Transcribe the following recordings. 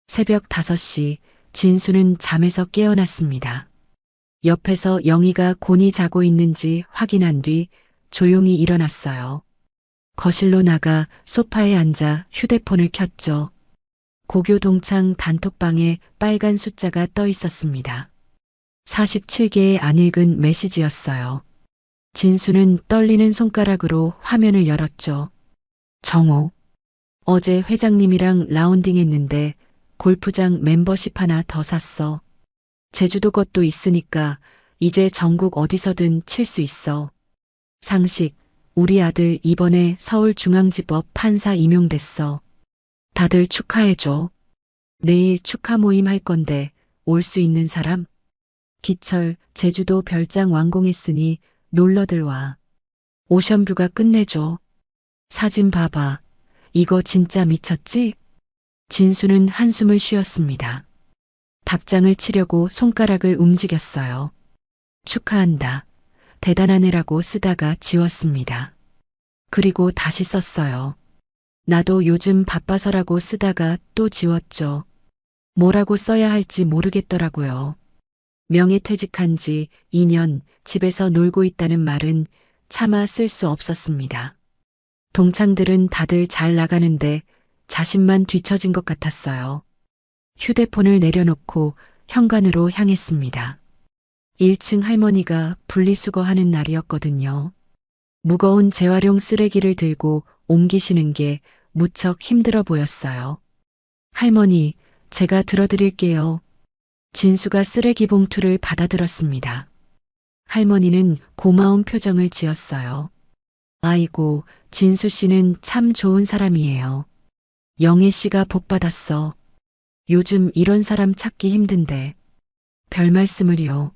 새벽 5시 진수는 잠에서 깨어났습니다. 옆에서 영희가 곤히 자고 있는지 확인한 뒤 조용히 일어났어요. 거실로 나가 소파에 앉아 휴대폰을 켰죠. 고교 동창 단톡방에 빨간 숫자가 떠 있었습니다. 47개의 안 읽은 메시지였어요. 진수는 떨리는 손가락으로 화면을 열었죠. 정호. 어제 회장님이랑 라운딩 했는데 골프장 멤버십 하나 더 샀어. 제주도 것도 있으니까 이제 전국 어디서든 칠 수 있어. 상식, 우리 아들 이번에 서울중앙지법 판사 임용됐어. 다들 축하해줘. 내일 축하 모임 할 건데 올 수 있는 사람? 기철, 제주도 별장 완공했으니 놀러들 와. 오션뷰가 끝내줘. 사진 봐봐. 이거 진짜 미쳤지? 진수는 한숨을 쉬었습니다. 답장을 치려고 손가락을 움직였어요. 축하한다. 대단한 애라고 쓰다가 지웠습니다. 그리고 다시 썼어요. 나도 요즘 바빠서라고 쓰다가 또 지웠죠. 뭐라고 써야 할지 모르겠더라고요. 명예퇴직한 지 2년 집에서 놀고 있다는 말은 차마 쓸 수 없었습니다. 동창들은 다들 잘 나가는데 자신만 뒤처진 것 같았어요. 휴대폰을 내려놓고 현관으로 향했습니다. 1층 할머니가 분리수거하는 날이었거든요. 무거운 재활용 쓰레기를 들고 옮기시는 게 무척 힘들어 보였어요. 할머니, 제가 들어드릴게요. 진수가 쓰레기 봉투를 받아들었습니다. 할머니는 고마운 표정을 지었어요. 아이고, 진수 씨는 참 좋은 사람이에요. 영애 씨가 복 받았어. 요즘 이런 사람 찾기 힘든데. 별 말씀을요.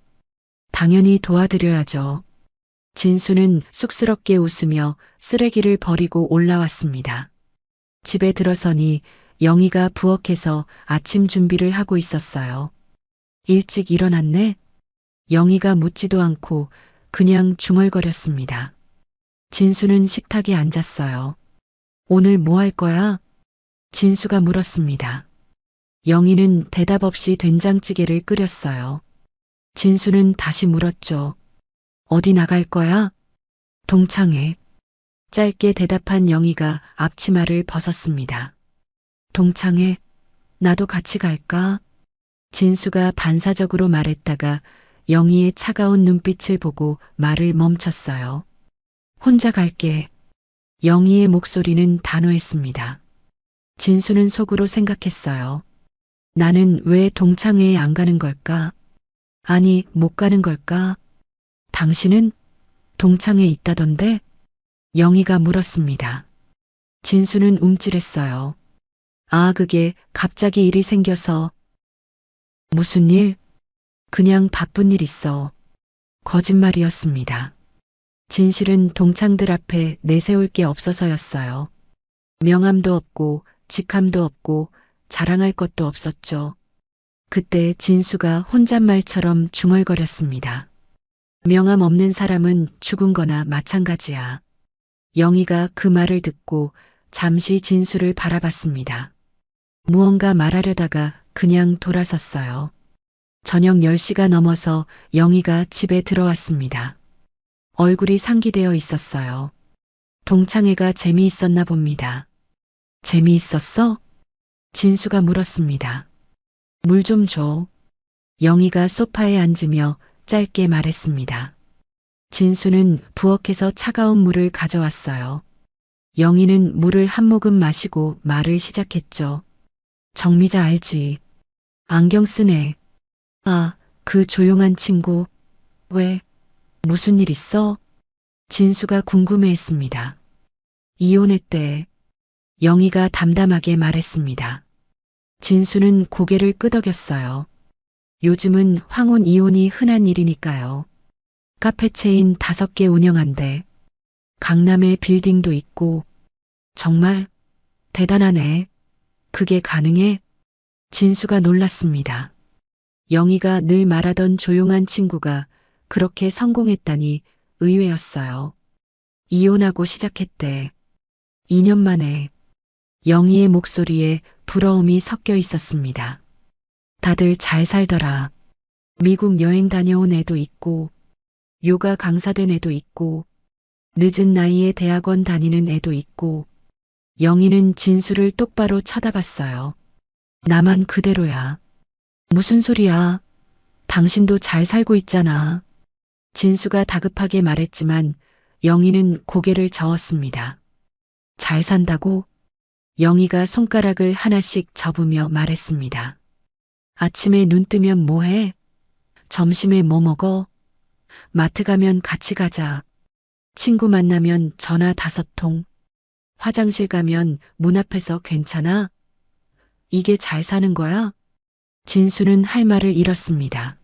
당연히 도와드려야죠. 진수는 쑥스럽게 웃으며 쓰레기를 버리고 올라왔습니다. 집에 들어서니 영희가 부엌에서 아침 준비를 하고 있었어요. 일찍 일어났네? 영희가 묻지도 않고 그냥 중얼거렸습니다. 진수는 식탁에 앉았어요. 오늘 뭐 할 거야? 진수가 물었습니다. 영희는 대답 없이 된장찌개를 끓였어요. 진수는 다시 물었죠. 어디 나갈 거야? 동창회. 짧게 대답한 영희가 앞치마를 벗었습니다. 동창회, 나도 같이 갈까? 진수가 반사적으로 말했다가 영희의 차가운 눈빛을 보고 말을 멈췄어요. 혼자 갈게. 영희의 목소리는 단호했습니다. 진수는 속으로 생각했어요. 나는 왜 동창회에 안 가는 걸까? 아니, 못 가는 걸까? 당신은 동창회에 있다던데? 영희가 물었습니다. 진수는 움찔했어요. 아, 그게 갑자기 일이 생겨서. 무슨 일? 그냥 바쁜 일 있어. 거짓말이었습니다. 진실은 동창들 앞에 내세울 게 없어서였어요. 명함도 없고 직함도 없고 자랑할 것도 없었죠. 그때 진수가 혼잣말처럼 중얼거렸습니다. 명함 없는 사람은 죽은 거나 마찬가지야. 영희가 그 말을 듣고 잠시 진수를 바라봤습니다. 무언가 말하려다가 그냥 돌아섰어요. 저녁 10시가 넘어서 영희가 집에 들어왔습니다. 얼굴이 상기되어 있었어요. 동창회가 재미있었나 봅니다. 재미있었어? 진수가 물었습니다. 물 좀 줘. 영희가 소파에 앉으며 짧게 말했습니다. 진수는 부엌에서 차가운 물을 가져왔어요. 영희는 물을 한 모금 마시고 말을 시작했죠. 정미자 알지? 안경 쓴 애. 아, 그 조용한 친구. 왜? 무슨 일 있어? 진수가 궁금해했습니다. 이혼했대. 영희가 담담하게 말했습니다. 진수는 고개를 끄덕였어요. 요즘은 황혼 이혼이 흔한 일이니까요. 카페 체인 5개 운영한대. 강남에 빌딩도 있고. 정말 대단하네. 그게 가능해? 진수가 놀랐습니다. 영희가 늘 말하던 조용한 친구가 그렇게 성공했다니 의외였어요. 이혼하고 시작했대. 2년 만에. 영희의 목소리에 부러움이 섞여 있었습니다. 다들 잘 살더라. 미국 여행 다녀온 애도 있고, 요가 강사 된 애도 있고, 늦은 나이에 대학원 다니는 애도 있고, 영희는 진수를 똑바로 쳐다봤어요. 나만 그대로야. 무슨 소리야? 당신도 잘 살고 있잖아. 진수가 다급하게 말했지만 영희는 고개를 저었습니다. 잘 산다고? 영희가 손가락을 하나씩 접으며 말했습니다. 아침에 눈 뜨면 뭐 해? 점심에 뭐 먹어? 마트 가면 같이 가자. 친구 만나면 전화 5통. 화장실 가면 문 앞에서 괜찮아? 이게 잘 사는 거야? 진수는 할 말을 잃었습니다.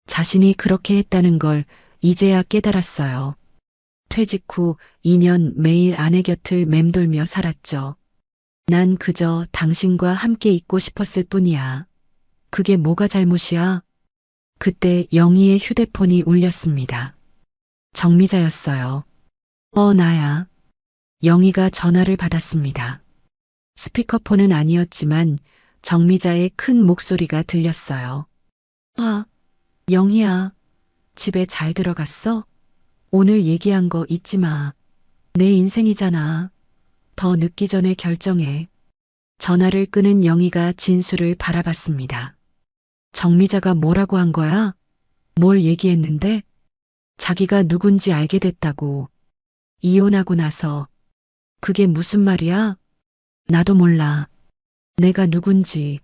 자신이 그렇게 했다는 걸 이제야 깨달았어요. 퇴직 후 2년 매일 아내 곁을 맴돌며 살았죠. 난 그저 당신과 함께 있고 싶었을 뿐이야. 그게 뭐가 잘못이야? 그때 영희의 휴대폰이 울렸습니다. 정미자였어요. 나야. 영희가 전화를 받았습니다. 스피커폰은 아니었지만 정미자의 큰 목소리가 들렸어요. 영희야. 집에 잘 들어갔어? 오늘 얘기한 거 잊지 마. 내 인생이잖아. 더 늦기 전에 결정해. 전화를 끊은 영희가 진수를 바라봤습니다. 정미자가 뭐라고 한 거야? 뭘 얘기했는데? 자기가 누군지 알게 됐다고. 이혼하고 나서. 그게 무슨 말이야? 나도 몰라. 내가 누군지.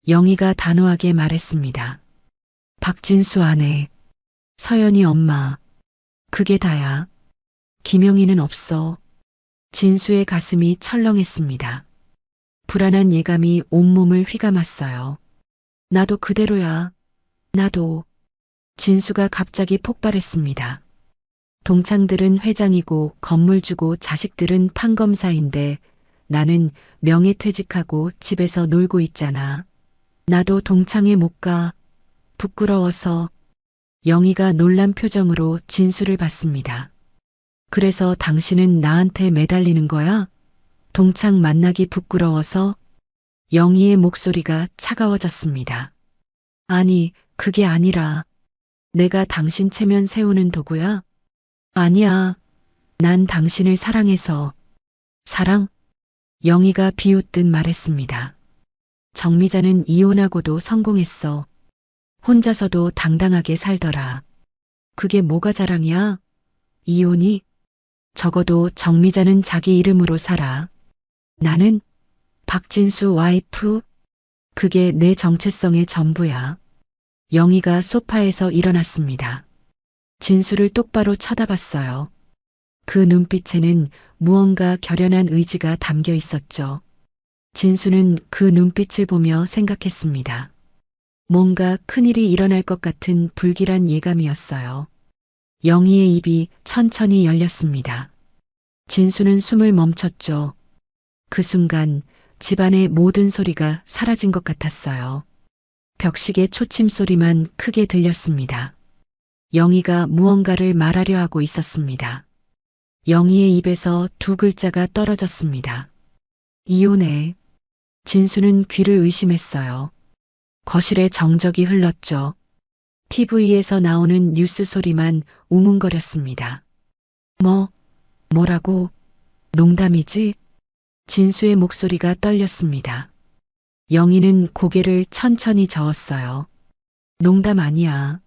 영희가 단호하게 말했습니다. 박진수 아내. 서연이 엄마. 그게 다야. 김영희는 없어. 진수의 가슴이 철렁했습니다. 불안한 예감이 온몸을 휘감았어요. 나도 그대로야. 나도. 진수가 갑자기 폭발했습니다. 동창들은 회장이고 건물 주고 자식들은 판검사인데 나는 명예퇴직하고 집에서 놀고 있잖아. 나도 동창회 못 가. 부끄러워서. 영희가 놀란 표정으로 진수를 봤습니다. 그래서 당신은 나한테 매달리는 거야? 동창 만나기 부끄러워서? 영희의 목소리가 차가워졌습니다. 아니, 그게 아니라 내가 당신 체면 세우는 도구야? 아니야. 난 당신을 사랑해서. 사랑? 영희가 비웃듯 말했습니다. 정미자는 이혼하고도 성공했어. 혼자서도 당당하게 살더라. 그게 뭐가 자랑이야? 이혼이? 적어도 정미자는 자기 이름으로 살아. 나는 박진수 와이프? 그게 내 정체성의 전부야. 영희가 소파에서 일어났습니다. 진수를 똑바로 쳐다봤어요. 그 눈빛에는 무언가 결연한 의지가 담겨 있었죠. 진수는 그 눈빛을 보며 생각했습니다. 뭔가 큰일이 일어날 것 같은 불길한 예감이었어요. 영희의 입이 천천히 열렸습니다. 진수는 숨을 멈췄죠. 그 순간 집안의 모든 소리가 사라진 것 같았어요. 벽식의 초침 소리만 크게 들렸습니다. 영희가 무언가를 말하려 하고 있었습니다. 영희의 입에서 2글자가 떨어졌습니다. 이혼해. 진수는 귀를 의심했어요. 거실에 정적이 흘렀죠. TV에서 나오는 뉴스 소리만 우문거렸습니다. 뭐라고? 농담이지? 진수의 목소리가 떨렸습니다. 영희는 고개를 천천히 저었어요. 농담 아니야.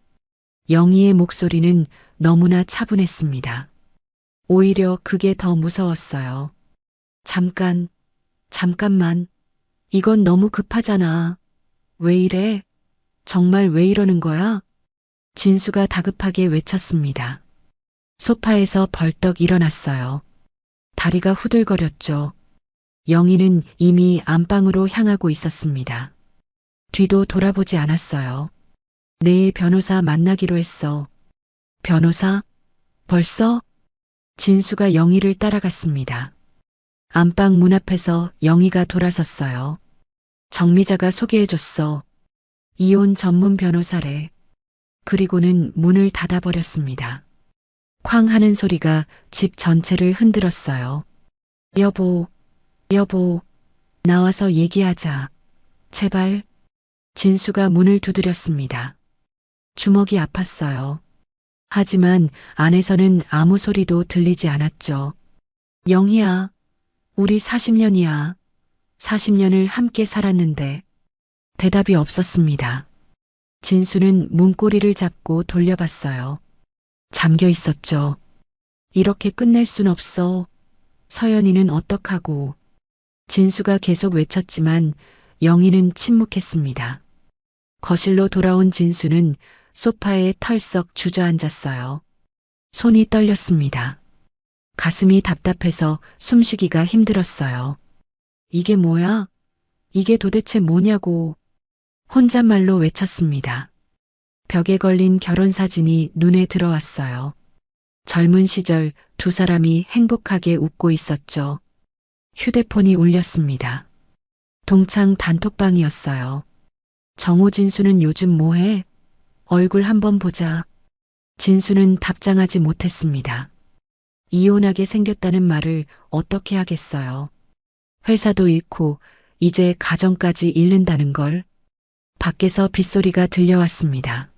영희의 목소리는 너무나 차분했습니다. 오히려 그게 더 무서웠어요. 잠깐만. 이건 너무 급하잖아. 왜 이래? 정말 왜 이러는 거야? 진수가 다급하게 외쳤습니다. 소파에서 벌떡 일어났어요. 다리가 후들거렸죠. 영희는 이미 안방으로 향하고 있었습니다. 뒤도 돌아보지 않았어요. 내일 변호사 만나기로 했어. 변호사? 벌써? 진수가 영희를 따라갔습니다. 안방 문 앞에서 영희가 돌아섰어요. 정미자가 소개해줬어. 이혼 전문 변호사래. 그리고는 문을 닫아버렸습니다. 쾅 하는 소리가 집 전체를 흔들었어요. 여보. 나와서 얘기하자. 제발. 진수가 문을 두드렸습니다. 주먹이 아팠어요. 하지만 안에서는 아무 소리도 들리지 않았죠. 영희야, 우리 40년이야. 40년을 함께 살았는데 대답이 없었습니다. 진수는 문고리를 잡고 돌려봤어요. 잠겨 있었죠. 이렇게 끝낼 순 없어. 서연이는 어떡하고. 진수가 계속 외쳤지만 영희는 침묵했습니다. 거실로 돌아온 진수는 소파에 털썩 주저앉았어요. 손이 떨렸습니다. 가슴이 답답해서 숨쉬기가 힘들었어요. 이게 뭐야? 이게 도대체 뭐냐고. 혼잣말로 외쳤습니다. 벽에 걸린 결혼사진이 눈에 들어왔어요. 젊은 시절 두 사람이 행복하게 웃고 있었죠. 휴대폰이 울렸습니다. 동창 단톡방이었어요. 정호 진수는 요즘 뭐해? 얼굴 한번 보자. 진수는 답장하지 못했습니다. 이혼하게 생겼다는 말을 어떻게 하겠어요. 회사도 잃고 이제 가정까지 잃는다는 걸. 밖에서 빗소리가 들려왔습니다.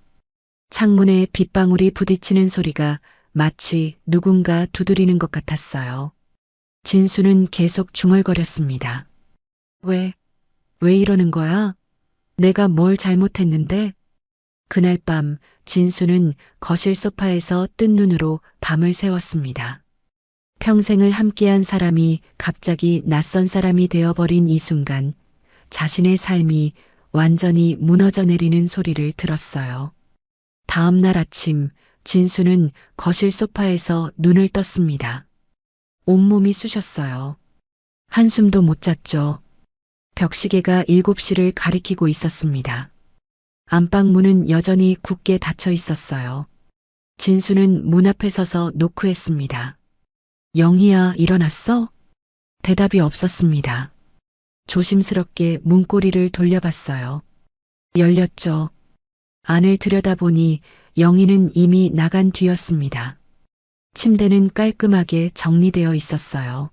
창문에 빗방울이 부딪히는 소리가 마치 누군가 두드리는 것 같았어요. 진수는 계속 중얼거렸습니다. 왜 이러는 거야? 내가 뭘 잘못했는데? 그날 밤 진수는 거실 소파에서 뜬 눈으로 밤을 새웠습니다. 평생을 함께한 사람이 갑자기 낯선 사람이 되어버린 이 순간 자신의 삶이 완전히 무너져 내리는 소리를 들었어요. 다음 날 아침 진수는 거실 소파에서 눈을 떴습니다. 온몸이 쑤셨어요. 한숨도 못 잤죠. 벽시계가 7시를 가리키고 있었습니다. 안방 문은 여전히 굳게 닫혀 있었어요. 진수는 문 앞에 서서 노크했습니다. 영희야, 일어났어? 대답이 없었습니다. 조심스럽게 문고리를 돌려봤어요. 열렸죠. 안을 들여다보니 영희는 이미 나간 뒤였습니다. 침대는 깔끔하게 정리되어 있었어요.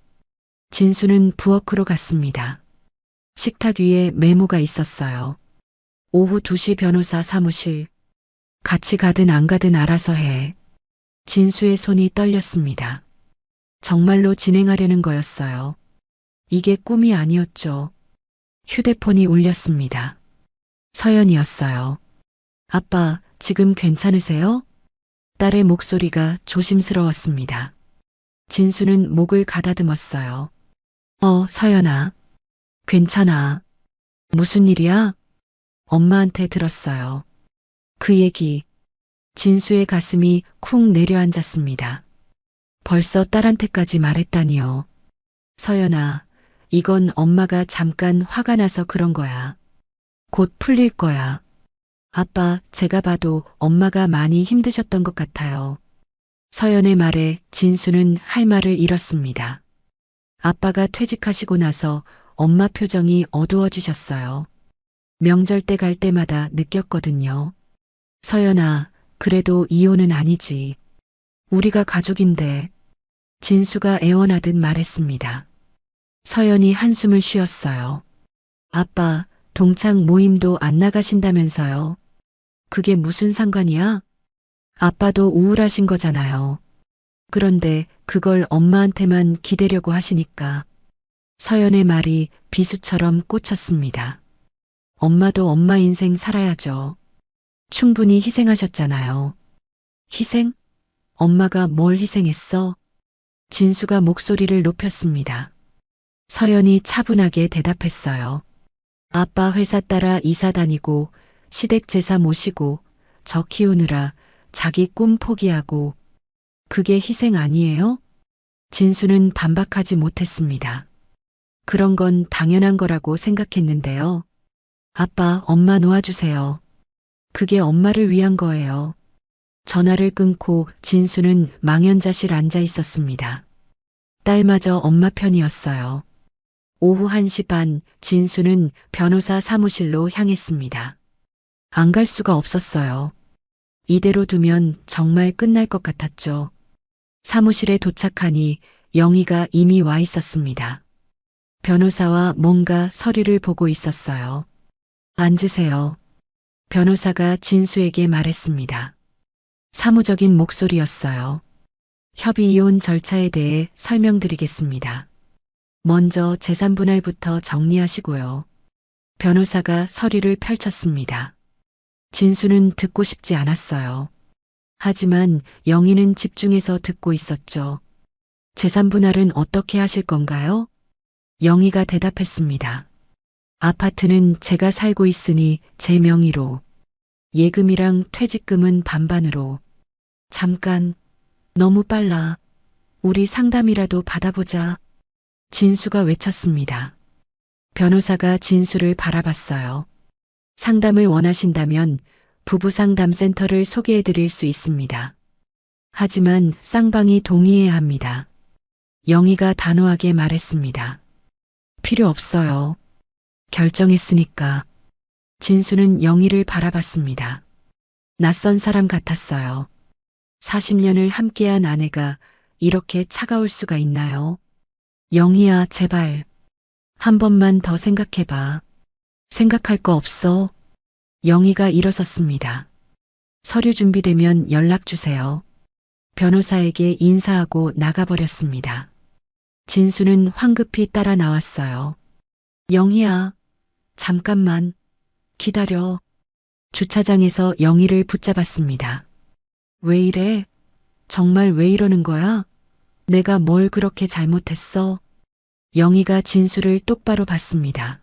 진수는 부엌으로 갔습니다. 식탁 위에 메모가 있었어요. 오후 2시 변호사 사무실. 같이 가든 안 가든 알아서 해. 진수의 손이 떨렸습니다. 정말로 진행하려는 거였어요. 이게 꿈이 아니었죠. 휴대폰이 울렸습니다. 서연이었어요. 아빠, 지금 괜찮으세요? 딸의 목소리가 조심스러웠습니다. 진수는 목을 가다듬었어요. 서연아. 괜찮아. 무슨 일이야? 엄마한테 들었어요. 그 얘기. 진수의 가슴이 쿵 내려앉았습니다. 벌써 딸한테까지 말했다니요. 서연아, 이건 엄마가 잠깐 화가 나서 그런 거야. 곧 풀릴 거야. 아빠, 제가 봐도 엄마가 많이 힘드셨던 것 같아요. 서연의 말에 진수는 할 말을 잃었습니다. 아빠가 퇴직하시고 나서 엄마 표정이 어두워지셨어요. 명절 때 갈 때마다 느꼈거든요. 서연아, 그래도 이혼은 아니지. 우리가 가족인데. 진수가 애원하듯 말했습니다. 서연이 한숨을 쉬었어요. 아빠, 동창 모임도 안 나가신다면서요. 그게 무슨 상관이야? 아빠도 우울하신 거잖아요. 그런데 그걸 엄마한테만 기대려고 하시니까. 서연의 말이 비수처럼 꽂혔습니다. 엄마도 엄마 인생 살아야죠. 충분히 희생하셨잖아요. 희생? 엄마가 뭘 희생했어? 진수가 목소리를 높였습니다. 서연이 차분하게 대답했어요. 아빠 회사 따라 이사 다니고 시댁 제사 모시고 저 키우느라 자기 꿈 포기하고. 그게 희생 아니에요? 진수는 반박하지 못했습니다. 그런 건 당연한 거라고 생각했는데요. 아빠, 엄마 놓아주세요. 그게 엄마를 위한 거예요. 전화를 끊고 진수는 망연자실 앉아 있었습니다. 딸마저 엄마 편이었어요. 오후 1시 반 진수는 변호사 사무실로 향했습니다. 안 갈 수가 없었어요. 이대로 두면 정말 끝날 것 같았죠. 사무실에 도착하니 영희가 이미 와 있었습니다. 변호사와 뭔가 서류를 보고 있었어요. 앉으세요. 변호사가 진수에게 말했습니다. 사무적인 목소리였어요. 협의 이혼 절차에 대해 설명드리겠습니다. 먼저 재산 분할부터 정리하시고요. 변호사가 서류를 펼쳤습니다. 진수는 듣고 싶지 않았어요. 하지만 영희는 집중해서 듣고 있었죠. 재산 분할은 어떻게 하실 건가요? 영희가 대답했습니다. 아파트는 제가 살고 있으니 제 명의로. 예금이랑 퇴직금은 반반으로. 잠깐, 너무 빨라. 우리 상담이라도 받아보자. 진수가 외쳤습니다. 변호사가 진수를 바라봤어요. 상담을 원하신다면 부부상담센터를 소개해 드릴 수 있습니다. 하지만 쌍방이 동의해야 합니다. 영희가 단호하게 말했습니다. 필요 없어요. 결정했으니까. 진수는 영희를 바라봤습니다. 낯선 사람 같았어요. 40년을 함께한 아내가 이렇게 차가울 수가 있나요? 영희야, 제발. 한 번만 더 생각해봐. 생각할 거 없어. 영희가 일어섰습니다. 서류 준비되면 연락 주세요. 변호사에게 인사하고 나가버렸습니다. 진수는 황급히 따라 나왔어요. 영희야, 잠깐만. 기다려. 주차장에서 영희를 붙잡았습니다. 왜 이래? 정말 왜 이러는 거야? 내가 뭘 그렇게 잘못했어? 영희가 진수를 똑바로 봤습니다.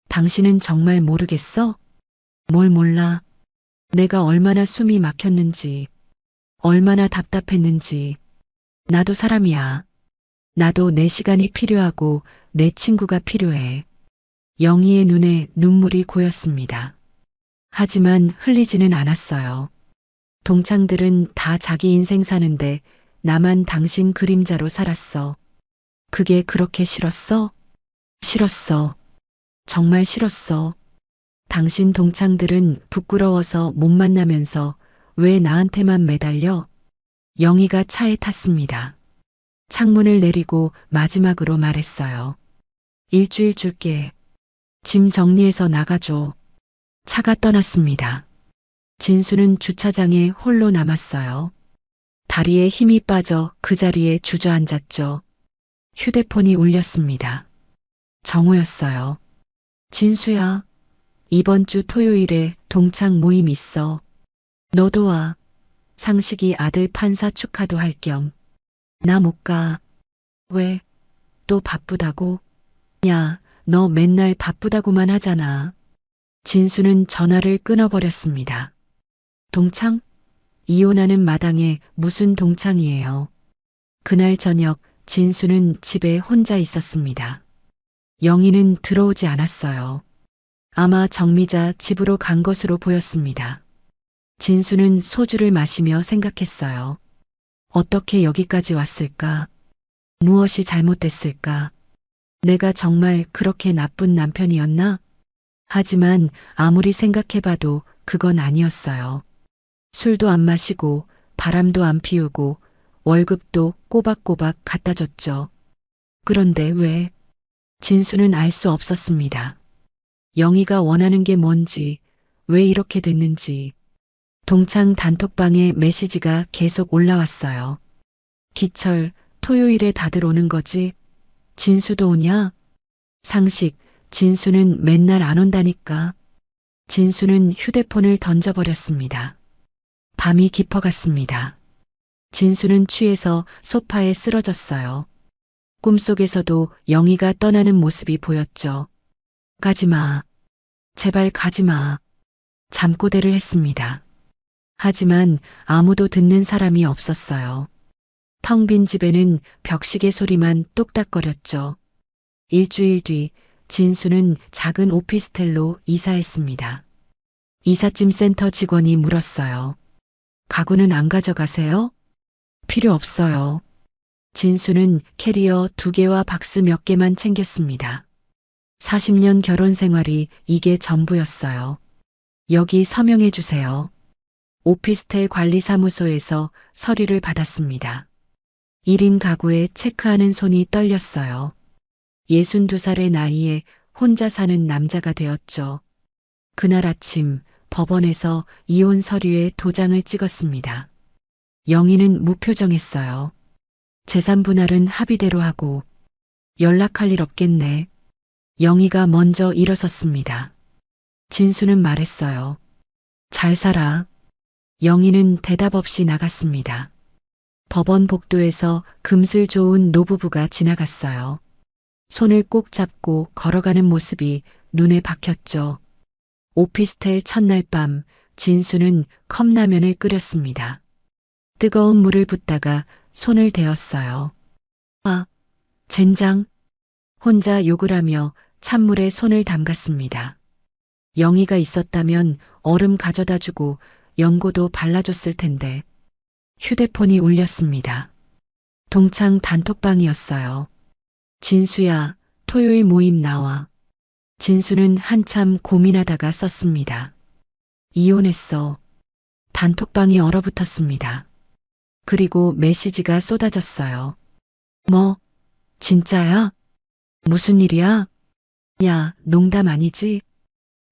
당신은 정말 모르겠어? 뭘 몰라? 내가 얼마나 숨이 막혔는지, 얼마나 답답했는지. 나도 사람이야. 나도 내 시간이 필요하고 내 친구가 필요해. 영희의 눈에 눈물이 고였습니다. 하지만 흘리지는 않았어요. 동창들은 다 자기 인생 사는데 나만 당신 그림자로 살았어. 그게 그렇게 싫었어? 싫었어. 정말 싫었어. 당신 동창들은 부끄러워서 못 만나면서 왜 나한테만 매달려? 영희가 차에 탔습니다. 창문을 내리고 마지막으로 말했어요. 일주일 줄게. 짐 정리해서 나가줘. 차가 떠났습니다. 진수는 주차장에 홀로 남았어요. 다리에 힘이 빠져 그 자리에 주저앉았죠. 휴대폰이 울렸습니다. 정우였어요. 진수야, 이번 주 토요일에 동창 모임 있어. 너도 와. 상식이 아들 판사 축하도 할 겸. 나 못 가. 왜? 또 바쁘다고? 야, 너 맨날 바쁘다고만 하잖아. 진수는 전화를 끊어버렸습니다. 동창? 이혼하는 마당에 무슨 동창이에요. 그날 저녁 진수는 집에 혼자 있었습니다. 영희는 들어오지 않았어요. 아마 정미자 집으로 간 것으로 보였습니다. 진수는 소주를 마시며 생각했어요. 어떻게 여기까지 왔을까? 무엇이 잘못됐을까? 내가 정말 그렇게 나쁜 남편이었나? 하지만 아무리 생각해봐도 그건 아니었어요. 술도 안 마시고 바람도 안 피우고 월급도 꼬박꼬박 갖다 줬죠. 그런데 왜? 진수는 알 수 없었습니다. 영희가 원하는 게 뭔지, 왜 이렇게 됐는지. 동창 단톡방에 메시지가 계속 올라왔어요. 기철, 토요일에 다들 오는 거지? 진수도 오냐? 상식, 진수는 맨날 안 온다니까. 진수는 휴대폰을 던져버렸습니다. 밤이 깊어갔습니다. 진수는 취해서 소파에 쓰러졌어요. 꿈속에서도 영희가 떠나는 모습이 보였죠. 가지마. 제발 가지마. 잠꼬대를 했습니다. 하지만 아무도 듣는 사람이 없었어요. 텅 빈 집에는 벽시계 소리만 똑딱거렸죠. 일주일 뒤 진수는 작은 오피스텔로 이사했습니다. 이삿짐 센터 직원이 물었어요. 가구는 안 가져가세요? 필요 없어요. 진수는 캐리어 2개와 박스 몇 개만 챙겼습니다. 40년 결혼 생활이 이게 전부였어요. 여기 서명해 주세요. 오피스텔 관리사무소에서 서류를 받았습니다. 1인 가구에 체크하는 손이 떨렸어요. 62살의 나이에 혼자 사는 남자가 되었죠. 그날 아침 법원에서 이혼 서류에 도장을 찍었습니다. 영희는 무표정했어요. 재산 분할은 합의대로 하고 연락할 일 없겠네. 영희가 먼저 일어섰습니다. 진수는 말했어요. 잘 살아. 영희는 대답 없이 나갔습니다. 법원 복도에서 금슬 좋은 노부부가 지나갔어요. 손을 꼭 잡고 걸어가는 모습이 눈에 박혔죠. 오피스텔 첫날 밤 진수는 컵라면을 끓였습니다. 뜨거운 물을 붓다가 손을 대었어요. 아, 젠장. 혼자 욕을 하며 찬물에 손을 담갔습니다. 영희가 있었다면 얼음 가져다 주고 연고도 발라줬을 텐데. 휴대폰이 울렸습니다. 동창 단톡방이었어요. 진수야, 토요일 모임 나와. 진수는 한참 고민하다가 썼습니다. 이혼했어. 단톡방이 얼어붙었습니다. 그리고 메시지가 쏟아졌어요. 뭐, 진짜야? 무슨 일이야? 야, 농담 아니지?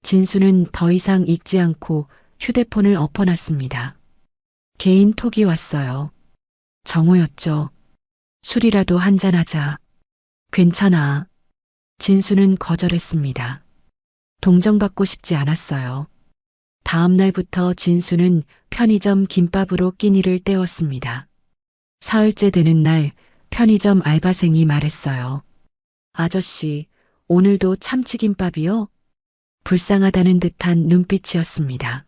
진수는 더 이상 읽지 않고 휴대폰을 엎어놨습니다. 개인 톡이 왔어요. 정호였죠. 술이라도 한잔하자. 괜찮아. 진수는 거절했습니다. 동정받고 싶지 않았어요. 다음 날부터 진수는 편의점 김밥으로 끼니를 때웠습니다. 사흘째 되는 날 편의점 알바생이 말했어요. 아저씨, 오늘도 참치김밥이요? 불쌍하다는 듯한 눈빛이었습니다.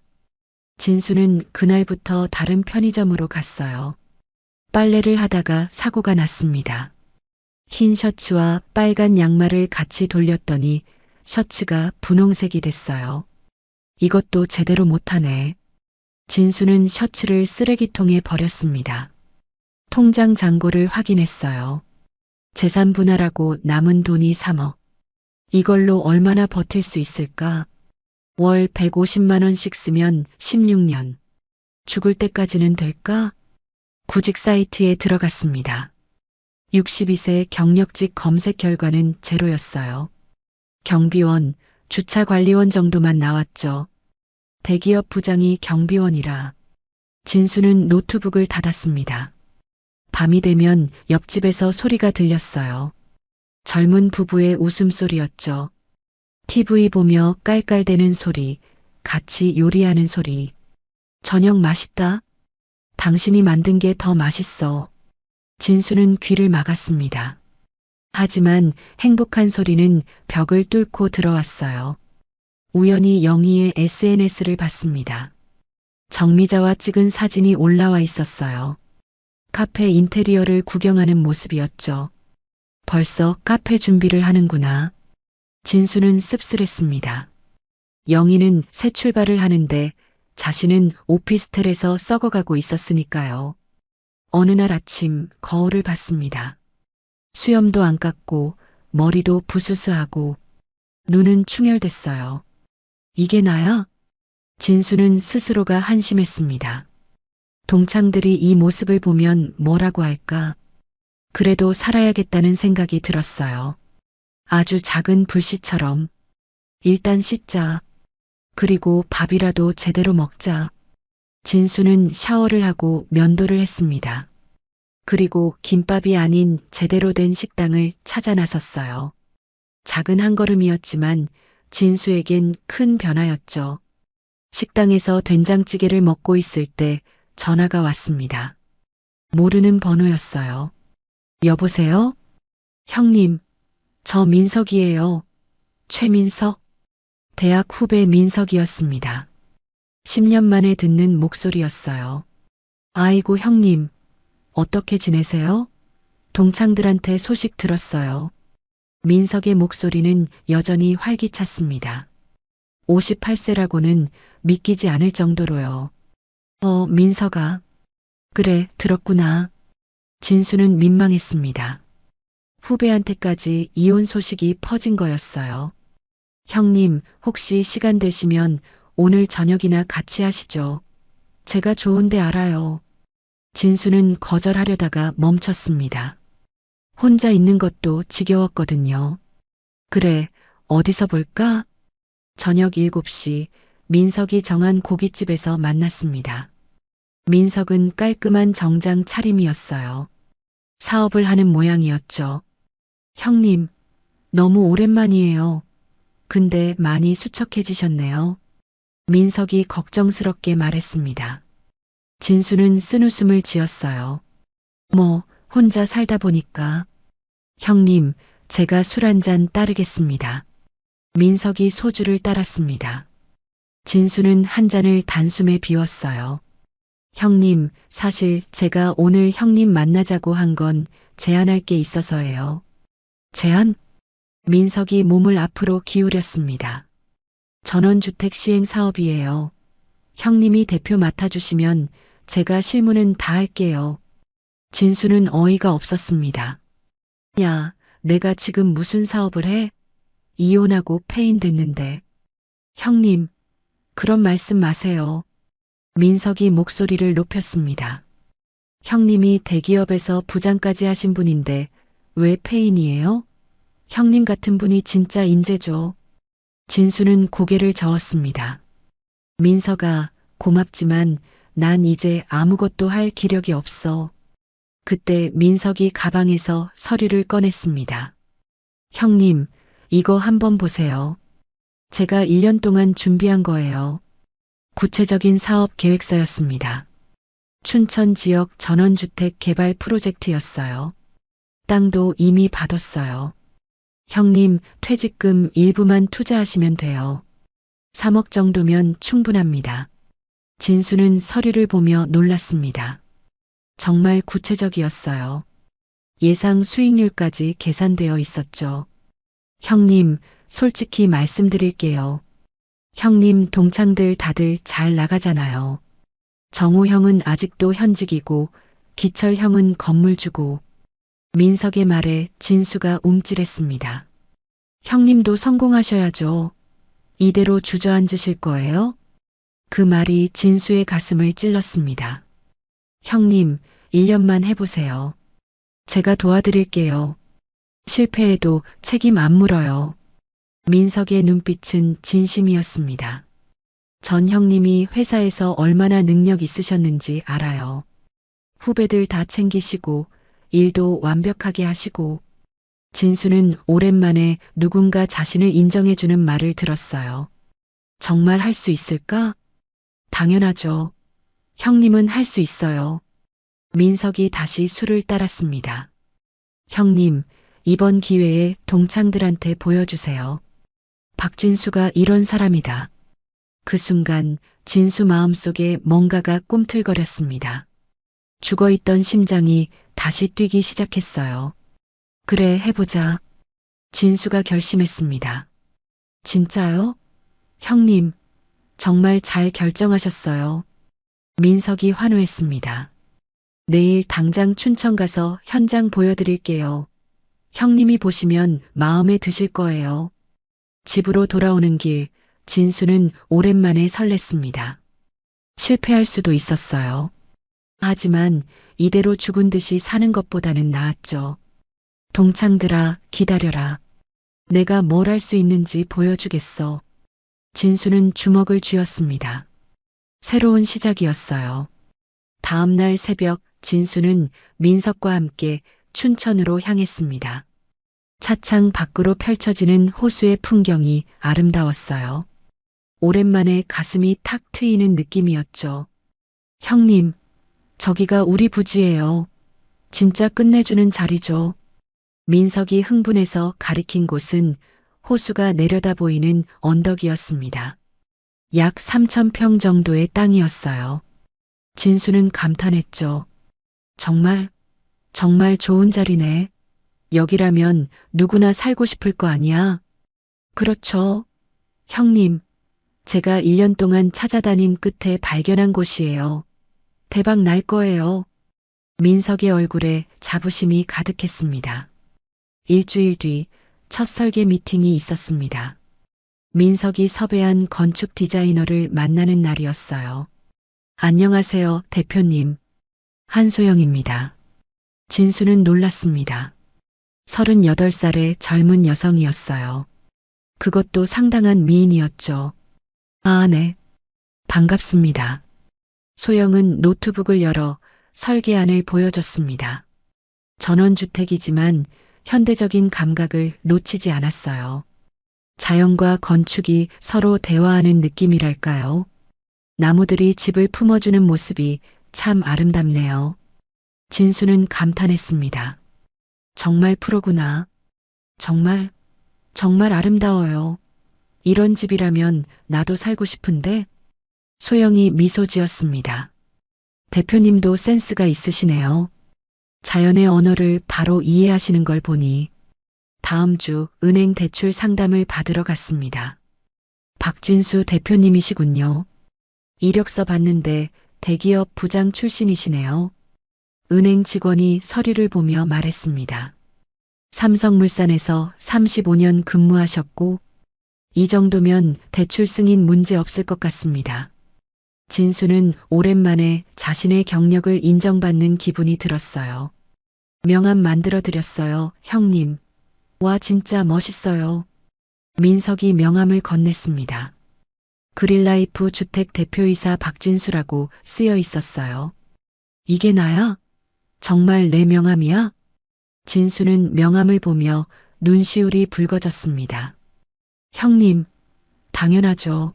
진수는 그날부터 다른 편의점으로 갔어요. 빨래를 하다가 사고가 났습니다. 흰 셔츠와 빨간 양말을 같이 돌렸더니 셔츠가 분홍색이 됐어요. 이것도 제대로 못하네. 진수는 셔츠를 쓰레기통에 버렸습니다. 통장 잔고를 확인했어요. 재산 분할하고 남은 돈이 3억. 이걸로 얼마나 버틸 수 있을까? 월 150만 원씩 쓰면 16년. 죽을 때까지는 될까? 구직 사이트에 들어갔습니다. 62세 경력직 검색 결과는 제로였어요. 경비원, 주차관리원 정도만 나왔죠. 대기업 부장이 경비원이라. 진수는 노트북을 닫았습니다. 밤이 되면 옆집에서 소리가 들렸어요. 젊은 부부의 웃음소리였죠. TV 보며 깔깔대는 소리, 같이 요리하는 소리. 저녁 맛있다. 당신이 만든 게 더 맛있어. 진수는 귀를 막았습니다. 하지만 행복한 소리는 벽을 뚫고 들어왔어요. 우연히 영희의 SNS를 봤습니다. 정미자와 찍은 사진이 올라와 있었어요. 카페 인테리어를 구경하는 모습이었죠. 벌써 카페 준비를 하는구나. 진수는 씁쓸했습니다. 영희는 새 출발을 하는데 자신은 오피스텔에서 썩어가고 있었으니까요. 어느 날 아침 거울을 봤습니다. 수염도 안 깎고 머리도 부스스하고 눈은 충혈됐어요. 이게 나야? 진수는 스스로가 한심했습니다. 동창들이 이 모습을 보면 뭐라고 할까? 그래도 살아야겠다는 생각이 들었어요. 아주 작은 불씨처럼. 일단 씻자. 그리고 밥이라도 제대로 먹자. 진수는 샤워를 하고 면도를 했습니다. 그리고 김밥이 아닌 제대로 된 식당을 찾아 나섰어요. 작은 한 걸음이었지만 진수에겐 큰 변화였죠. 식당에서 된장찌개를 먹고 있을 때 전화가 왔습니다. 모르는 번호였어요. 여보세요? 형님, 저 민석이에요. 최민석? 대학 후배 민석이었습니다. 10년 만에 듣는 목소리였어요. 아이고 형님, 어떻게 지내세요? 동창들한테 소식 들었어요. 민석의 목소리는 여전히 활기찼습니다. 58세라고는 믿기지 않을 정도로요. 민석아. 그래, 들었구나. 진수는 민망했습니다. 후배한테까지 이혼 소식이 퍼진 거였어요. 형님, 혹시 시간 되시면 오늘 저녁이나 같이 하시죠. 제가 좋은데 알아요. 진수는 거절하려다가 멈췄습니다. 혼자 있는 것도 지겨웠거든요. 그래, 어디서 볼까? 저녁 7시 민석이 정한 고깃집에서 만났습니다. 민석은 깔끔한 정장 차림이었어요. 사업을 하는 모양이었죠. 형님, 너무 오랜만이에요. 근데 많이 수척해지셨네요. 민석이 걱정스럽게 말했습니다. 진수는 쓴웃음을 지었어요. 뭐, 혼자 살다 보니까. 형님, 제가 술 한 잔 따르겠습니다. 민석이 소주를 따랐습니다. 진수는 한 잔을 단숨에 비웠어요. 형님, 사실 제가 오늘 형님 만나자고 한 건 제안할 게 있어서예요. 제안? 민석이 몸을 앞으로 기울였습니다. 전원주택 시행 사업이에요. 형님이 대표 맡아주시면 제가 실무는 다 할게요. 진수는 어이가 없었습니다. 야, 내가 지금 무슨 사업을 해? 이혼하고 폐인됐는데. 형님, 그런 말씀 마세요. 민석이 목소리를 높였습니다. 형님이 대기업에서 부장까지 하신 분인데 왜 폐인이에요? 형님 같은 분이 진짜 인재죠. 진수는 고개를 저었습니다. 민석아, 고맙지만 난 이제 아무것도 할 기력이 없어. 그때 민석이 가방에서 서류를 꺼냈습니다. 형님, 이거 한번 보세요. 제가 1년 동안 준비한 거예요. 구체적인 사업 계획서였습니다. 춘천 지역 전원주택 개발 프로젝트였어요. 땅도 이미 받았어요. 형님, 퇴직금 일부만 투자하시면 돼요. 3억 정도면 충분합니다. 진수는 서류를 보며 놀랐습니다. 정말 구체적이었어요. 예상 수익률까지 계산되어 있었죠. 형님, 솔직히 말씀드릴게요. 형님 동창들 다들 잘 나가잖아요. 정우 형은 아직도 현직이고 기철 형은 건물주고. 민석의 말에 진수가 움찔했습니다. 형님도 성공하셔야죠. 이대로 주저앉으실 거예요? 그 말이 진수의 가슴을 찔렀습니다. 형님, 1년만 해보세요. 제가 도와드릴게요. 실패해도 책임 안 물어요. 민석의 눈빛은 진심이었습니다. 전 형님이 회사에서 얼마나 능력 있으셨는지 알아요. 후배들 다 챙기시고 일도 완벽하게 하시고. 진수는 오랜만에 누군가 자신을 인정해주는 말을 들었어요. 정말 할 수 있을까? 당연하죠. 형님은 할 수 있어요. 민석이 다시 술을 따랐습니다. 형님, 이번 기회에 동창들한테 보여주세요. 박진수가 이런 사람이다. 그 순간 진수 마음속에 뭔가가 꿈틀거렸습니다. 죽어있던 심장이 다시 뛰기 시작했어요. 그래, 해보자. 진수가 결심했습니다. 진짜요? 형님, 정말 잘 결정하셨어요. 민석이 환호했습니다. 내일 당장 춘천 가서 현장 보여드릴게요. 형님이 보시면 마음에 드실 거예요. 집으로 돌아오는 길, 진수는 오랜만에 설렜습니다. 실패할 수도 있었어요. 하지만 이대로 죽은 듯이 사는 것보다는 나았죠. 동창들아, 기다려라. 내가 뭘 할 수 있는지 보여주겠어. 진수는 주먹을 쥐었습니다. 새로운 시작이었어요. 다음 날 새벽 진수는 민석과 함께 춘천으로 향했습니다. 차창 밖으로 펼쳐지는 호수의 풍경이 아름다웠어요. 오랜만에 가슴이 탁 트이는 느낌이었죠. 형님, 저기가 우리 부지예요. 진짜 끝내주는 자리죠. 민석이 흥분해서 가리킨 곳은 호수가 내려다 보이는 언덕이었습니다. 약 3,000평 정도의 땅이었어요. 진수는 감탄했죠. 정말 좋은 자리네. 여기라면 누구나 살고 싶을 거 아니야? 그렇죠. 형님, 제가 1년 동안 찾아다닌 끝에 발견한 곳이에요. 대박 날 거예요. 민석의 얼굴에 자부심이 가득했습니다. 일주일 뒤 첫 설계 미팅이 있었습니다. 민석이 섭외한 건축 디자이너를 만나는 날이었어요. 안녕하세요, 대표님. 한소영입니다. 진수는 놀랐습니다. 38살의 젊은 여성이었어요. 그것도 상당한 미인이었죠. 아, 네. 반갑습니다. 소영은 노트북을 열어 설계안을 보여줬습니다. 전원주택이지만 현대적인 감각을 놓치지 않았어요. 자연과 건축이 서로 대화하는 느낌이랄까요? 나무들이 집을 품어주는 모습이 참 아름답네요. 진수는 감탄했습니다. 정말 프로구나. 정말, 정말 아름다워요. 이런 집이라면 나도 살고 싶은데? 소영이 미소 지었습니다. 대표님도 센스가 있으시네요. 자연의 언어를 바로 이해하시는 걸 보니 다음 주 은행 대출 상담을 받으러 갔습니다. 박진수 대표님이시군요. 이력서 봤는데 대기업 부장 출신이시네요. 은행 직원이 서류를 보며 말했습니다. 삼성물산에서 35년 근무하셨고 이 정도면 대출 승인 문제 없을 것 같습니다. 진수는 오랜만에 자신의 경력을 인정받는 기분이 들었어요. 명함 만들어 드렸어요, 형님. 와, 진짜 멋있어요. 민석이 명함을 건넸습니다. 그린라이프 주택 대표이사 박진수라고 쓰여 있었어요. 이게 나야? 정말 내 명함이야? 진수는 명함을 보며 눈시울이 붉어졌습니다. 형님, 당연하죠.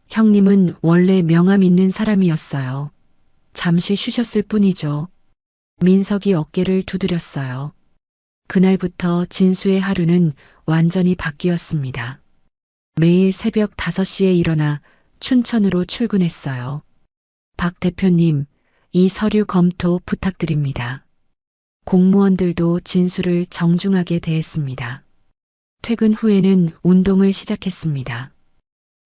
형님은 원래 명함 있는 사람이었어요. 잠시 쉬셨을 뿐이죠. 민석이 어깨를 두드렸어요. 그날부터 진수의 하루는 완전히 바뀌었습니다. 매일 새벽 5시에 일어나 춘천으로 출근했어요. 박 대표님, 이 서류 검토 부탁드립니다. 공무원들도 진수를 정중하게 대했습니다. 퇴근 후에는 운동을 시작했습니다.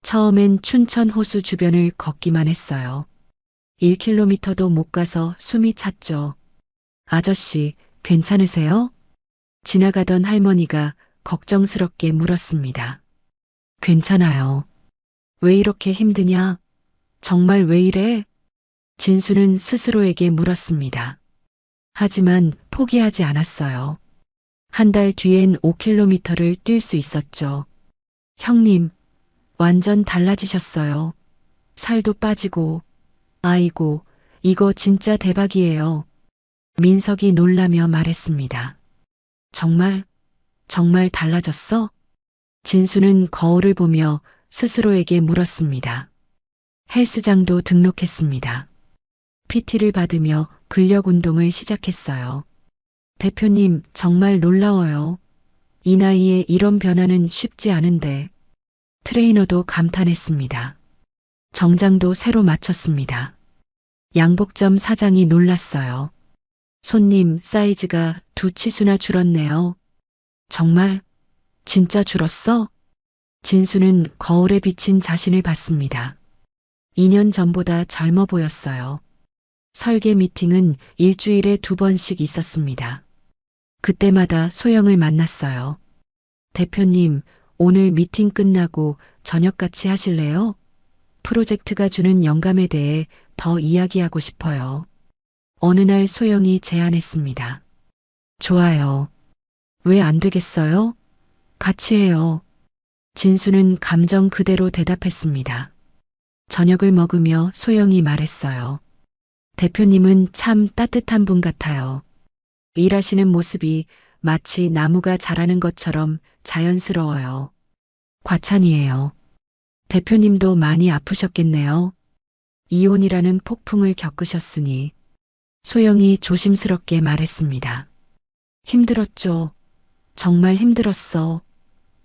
처음엔 춘천 호수 주변을 걷기만 했어요. 1km도 못 가서 숨이 찼죠. 아저씨, 괜찮으세요? 지나가던 할머니가 걱정스럽게 물었습니다. 괜찮아요. 왜 이렇게 힘드냐? 정말 왜 이래? 진수는 스스로에게 물었습니다. 하지만 포기하지 않았어요. 한 달 뒤엔 5km를 뛸 수 있었죠. 형님, 완전 달라지셨어요. 살도 빠지고, 아이고, 이거 진짜 대박이에요. 민석이 놀라며 말했습니다. 정말, 정말 달라졌어? 진수는 거울을 보며 스스로에게 물었습니다. 헬스장도 등록했습니다. PT를 받으며 근력 운동을 시작했어요. 대표님, 정말 놀라워요. 이 나이에 이런 변화는 쉽지 않은데. 트레이너도 감탄했습니다. 정장도 새로 맞췄습니다. 양복점 사장이 놀랐어요. 손님, 사이즈가 2치수나 줄었네요. 정말? 진짜 줄었어? 진수는 거울에 비친 자신을 봤습니다. 2년 전보다 젊어 보였어요. 설계 미팅은 일주일에 2번씩 있었습니다. 그때마다 소영을 만났어요. 대표님, 오늘 미팅 끝나고 저녁 같이 하실래요? 프로젝트가 주는 영감에 대해 더 이야기하고 싶어요. 어느 날 소영이 제안했습니다. 좋아요. 왜 안 되겠어요? 같이 해요. 진수는 감정 그대로 대답했습니다. 저녁을 먹으며 소영이 말했어요. 대표님은 참 따뜻한 분 같아요. 일하시는 모습이 마치 나무가 자라는 것처럼 자연스러워요. 과찬이에요. 대표님도 많이 아프셨겠네요. 이혼이라는 폭풍을 겪으셨으니. 소영이 조심스럽게 말했습니다. 힘들었죠. 정말 힘들었어.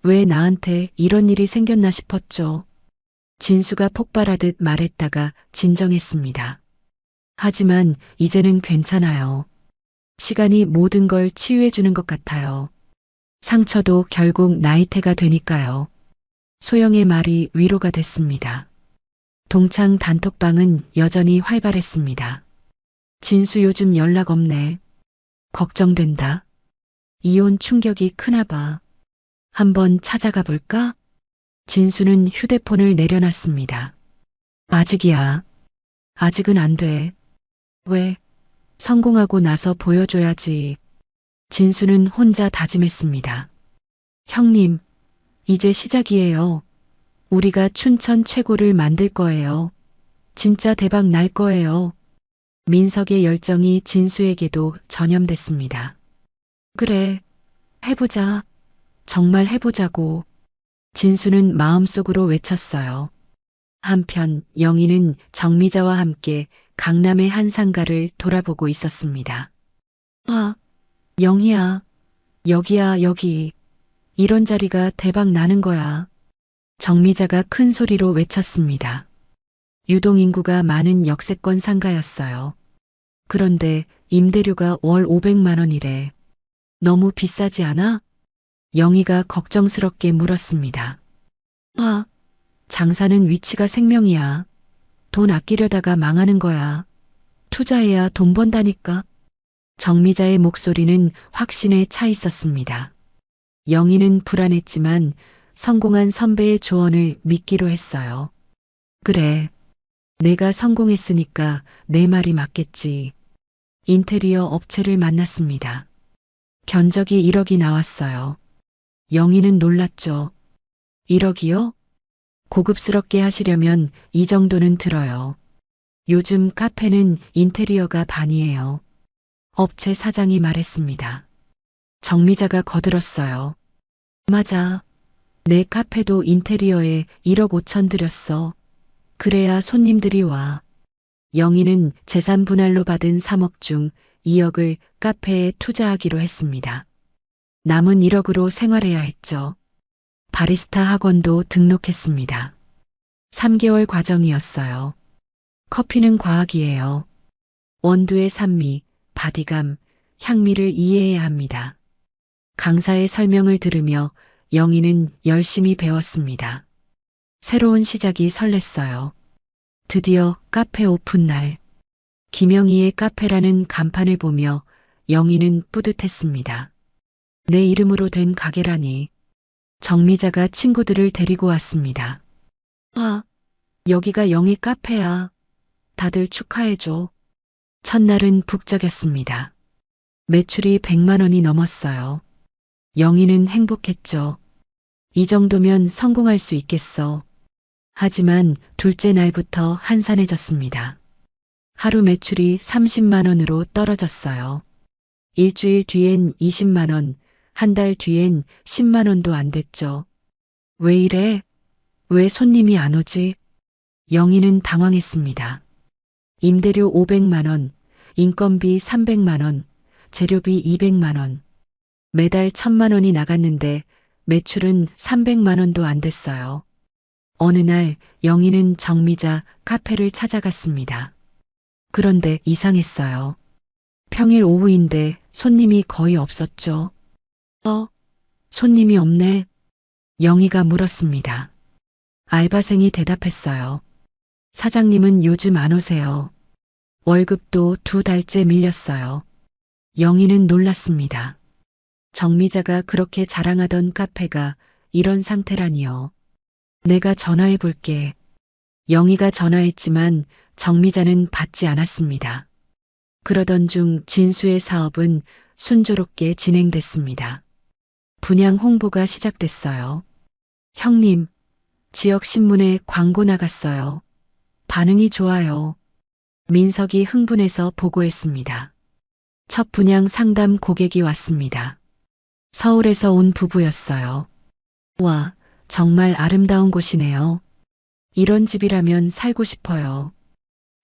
왜 나한테 이런 일이 생겼나 싶었죠. 진수가 폭발하듯 말했다가 진정했습니다. 하지만 이제는 괜찮아요. 시간이 모든 걸 치유해주는 것 같아요. 상처도 결국 나이테가 되니까요. 소영의 말이 위로가 됐습니다. 동창 단톡방은 여전히 활발했습니다. 진수 요즘 연락 없네. 걱정된다. 이혼 충격이 크나 봐. 한번 찾아가 볼까? 진수는 휴대폰을 내려놨습니다. 아직이야. 아직은 안 돼. 왜? 성공하고 나서 보여줘야지. 진수는 혼자 다짐했습니다. 형님, 이제 시작이에요. 우리가 춘천 최고를 만들 거예요. 진짜 대박 날 거예요. 민석의 열정이 진수에게도 전염됐습니다. 그래, 해보자. 정말 해보자고. 진수는 마음속으로 외쳤어요. 한편 영희는 정미자와 함께 강남의 한 상가를 돌아보고 있었습니다. 아, 영희야. 여기야, 여기. 이런 자리가 대박 나는 거야. 정미자가 큰 소리로 외쳤습니다. 유동인구가 많은 역세권 상가였어요. 그런데 임대료가 월 500만 원이래. 너무 비싸지 않아? 영희가 걱정스럽게 물었습니다. 아, 장사는 위치가 생명이야. 돈 아끼려다가 망하는 거야. 투자해야 돈 번다니까. 정미자의 목소리는 확신에 차 있었습니다. 영희는 불안했지만 성공한 선배의 조언을 믿기로 했어요. 그래, 내가 성공했으니까 내 말이 맞겠지. 인테리어 업체를 만났습니다. 견적이 1억이 나왔어요. 영희는 놀랐죠. 1억이요? 고급스럽게 하시려면 이 정도는 들어요. 요즘 카페는 인테리어가 반이에요. 업체 사장이 말했습니다. 정미자가 거들었어요. 맞아. 내 카페도 인테리어에 1억 5천 들였어. 그래야 손님들이 와. 영희는 재산 분할로 받은 3억 중 2억을 카페에 투자하기로 했습니다. 남은 1억으로 생활해야 했죠. 바리스타 학원도 등록했습니다. 3개월 과정이었어요. 커피는 과학이에요. 원두의 산미, 바디감, 향미를 이해해야 합니다. 강사의 설명을 들으며 영희는 열심히 배웠습니다. 새로운 시작이 설렜어요. 드디어 카페 오픈 날. 김영희의 카페라는 간판을 보며 영희는 뿌듯했습니다. 내 이름으로 된 가게라니. 정미자가 친구들을 데리고 왔습니다. 아, 여기가 영희 카페야. 다들 축하해줘. 첫날은 북적였습니다. 매출이 100만 원이 넘었어요. 영희는 행복했죠. 이 정도면 성공할 수 있겠어. 하지만 둘째 날부터 한산해졌습니다. 하루 매출이 30만 원으로 떨어졌어요. 일주일 뒤엔 20만 원, 한 달 뒤엔 10만 원도 안 됐죠. 왜 이래? 왜 손님이 안 오지? 영희는 당황했습니다. 임대료 500만 원, 인건비 300만 원, 재료비 200만 원. 매달 1000만 원이 나갔는데 매출은 300만 원도 안 됐어요. 어느 날 영희는 정미자 카페를 찾아갔습니다. 그런데 이상했어요. 평일 오후인데 손님이 거의 없었죠. 손님이 없네. 영희가 물었습니다. 알바생이 대답했어요. 사장님은 요즘 안 오세요. 월급도 2달째 밀렸어요. 영희는 놀랐습니다. 정미자가 그렇게 자랑하던 카페가 이런 상태라니요. 내가 전화해 볼게. 영희가 전화했지만 정미자는 받지 않았습니다. 그러던 중 진수의 사업은 순조롭게 진행됐습니다. 분양 홍보가 시작됐어요. 형님, 지역 신문에 광고 나갔어요. 반응이 좋아요. 민석이 흥분해서 보고했습니다. 첫 분양 상담 고객이 왔습니다. 서울에서 온 부부였어요. 와, 정말 아름다운 곳이네요. 이런 집이라면 살고 싶어요.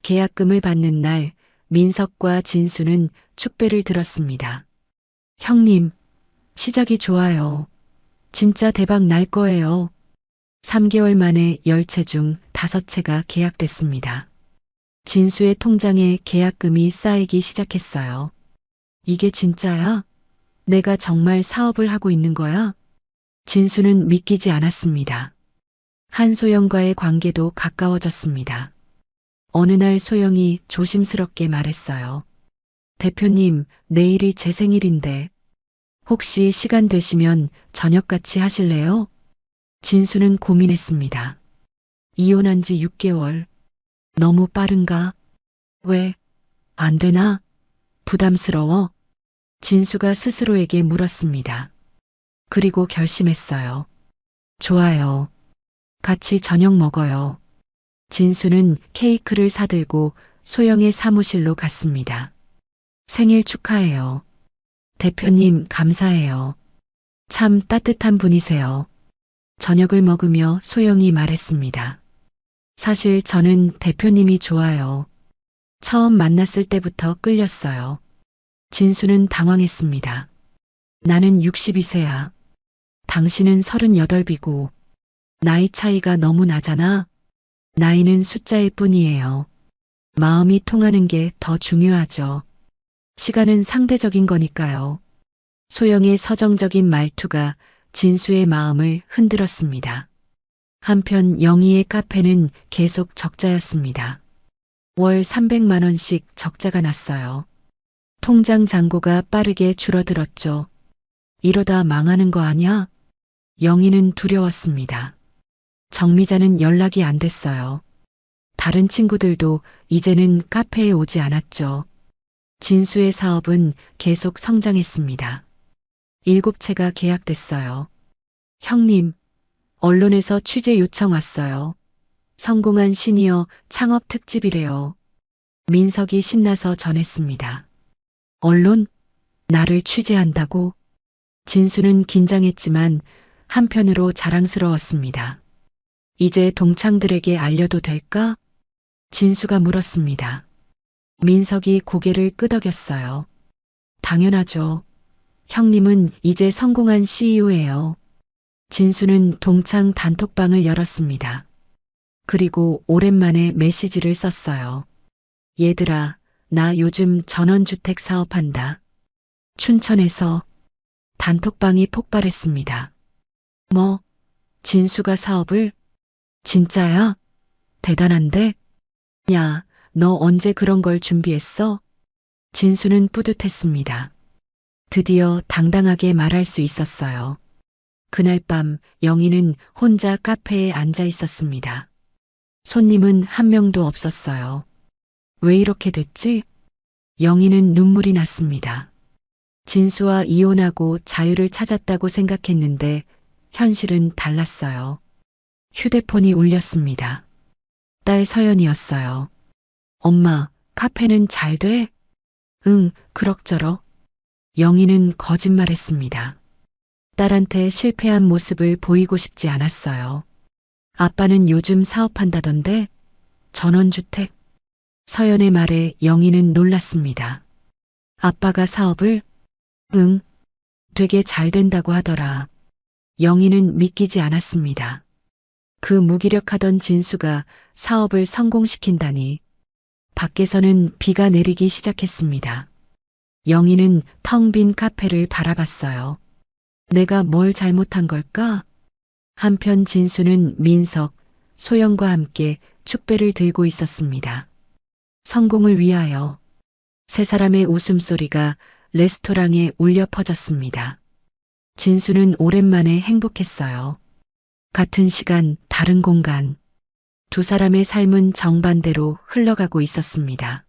계약금을 받는 날 민석과 진수는 축배를 들었습니다. 형님, 시작이 좋아요. 진짜 대박 날 거예요. 3개월 만에 10채 중 5채가 계약됐습니다. 진수의 통장에 계약금이 쌓이기 시작했어요. 이게 진짜야? 내가 정말 사업을 하고 있는 거야? 진수는 믿기지 않았습니다. 한소영과의 관계도 가까워졌습니다. 어느 날 소영이 조심스럽게 말했어요. 대표님, 내일이 제 생일인데 혹시 시간 되시면 저녁 같이 하실래요? 진수는 고민했습니다. 이혼한 지 6개월. 너무 빠른가? 왜? 안 되나? 부담스러워? 진수가 스스로에게 물었습니다. 그리고 결심했어요. 좋아요. 같이 저녁 먹어요. 진수는 케이크를 사들고 소영의 사무실로 갔습니다. 생일 축하해요. 대표님 감사해요. 참 따뜻한 분이세요. 저녁을 먹으며 소영이 말했습니다. 사실 저는 대표님이 좋아요. 처음 만났을 때부터 끌렸어요. 진수는 당황했습니다. 나는 62세야. 당신은 38이고 나이 차이가 너무 나잖아. 나이는 숫자일 뿐이에요. 마음이 통하는 게 더 중요하죠. 시간은 상대적인 거니까요. 소영의 서정적인 말투가 진수의 마음을 흔들었습니다. 한편 영희의 카페는 계속 적자였습니다. 월 300만 원씩 적자가 났어요. 통장 잔고가 빠르게 줄어들었죠. 이러다 망하는 거 아니야? 영희는 두려웠습니다. 정미자는 연락이 안 됐어요. 다른 친구들도 이제는 카페에 오지 않았죠. 진수의 사업은 계속 성장했습니다. 7채가 계약됐어요. 형님, 언론에서 취재 요청 왔어요. 성공한 시니어 창업 특집이래요. 민석이 신나서 전했습니다. 언론? 나를 취재한다고? 진수는 긴장했지만 한편으로 자랑스러웠습니다. 이제 동창들에게 알려도 될까? 진수가 물었습니다. 민석이 고개를 끄덕였어요. 당연하죠. 형님은 이제 성공한 CEO예요. 진수는 동창 단톡방을 열었습니다. 그리고 오랜만에 메시지를 썼어요. 얘들아, 나 요즘 전원주택 사업한다. 춘천에서. 단톡방이 폭발했습니다. 뭐? 진수가 사업을? 진짜야? 대단한데? 야, 너 언제 그런 걸 준비했어? 진수는 뿌듯했습니다. 드디어 당당하게 말할 수 있었어요. 그날 밤 영희는 혼자 카페에 앉아 있었습니다. 손님은 한 명도 없었어요. 왜 이렇게 됐지? 영희는 눈물이 났습니다. 진수와 이혼하고 자유를 찾았다고 생각했는데 현실은 달랐어요. 휴대폰이 울렸습니다. 딸 서연이었어요. 엄마, 카페는 잘 돼? 응, 그럭저럭. 영희는 거짓말했습니다. 딸한테 실패한 모습을 보이고 싶지 않았어요. 아빠는 요즘 사업한다던데? 전원주택? 서연의 말에 영희는 놀랐습니다. 아빠가 사업을? 응, 되게 잘 된다고 하더라. 영희는 믿기지 않았습니다. 그 무기력하던 진수가 사업을 성공시킨다니. 밖에서는 비가 내리기 시작했습니다. 영희는 텅 빈 카페를 바라봤어요. 내가 뭘 잘못한 걸까? 한편 진수는 민석, 소영과 함께 축배를 들고 있었습니다. 성공을 위하여. 세 사람의 웃음소리가 레스토랑에 울려 퍼졌습니다. 진수는 오랜만에 행복했어요. 같은 시간, 다른 공간. 두 사람의 삶은 정반대로 흘러가고 있었습니다.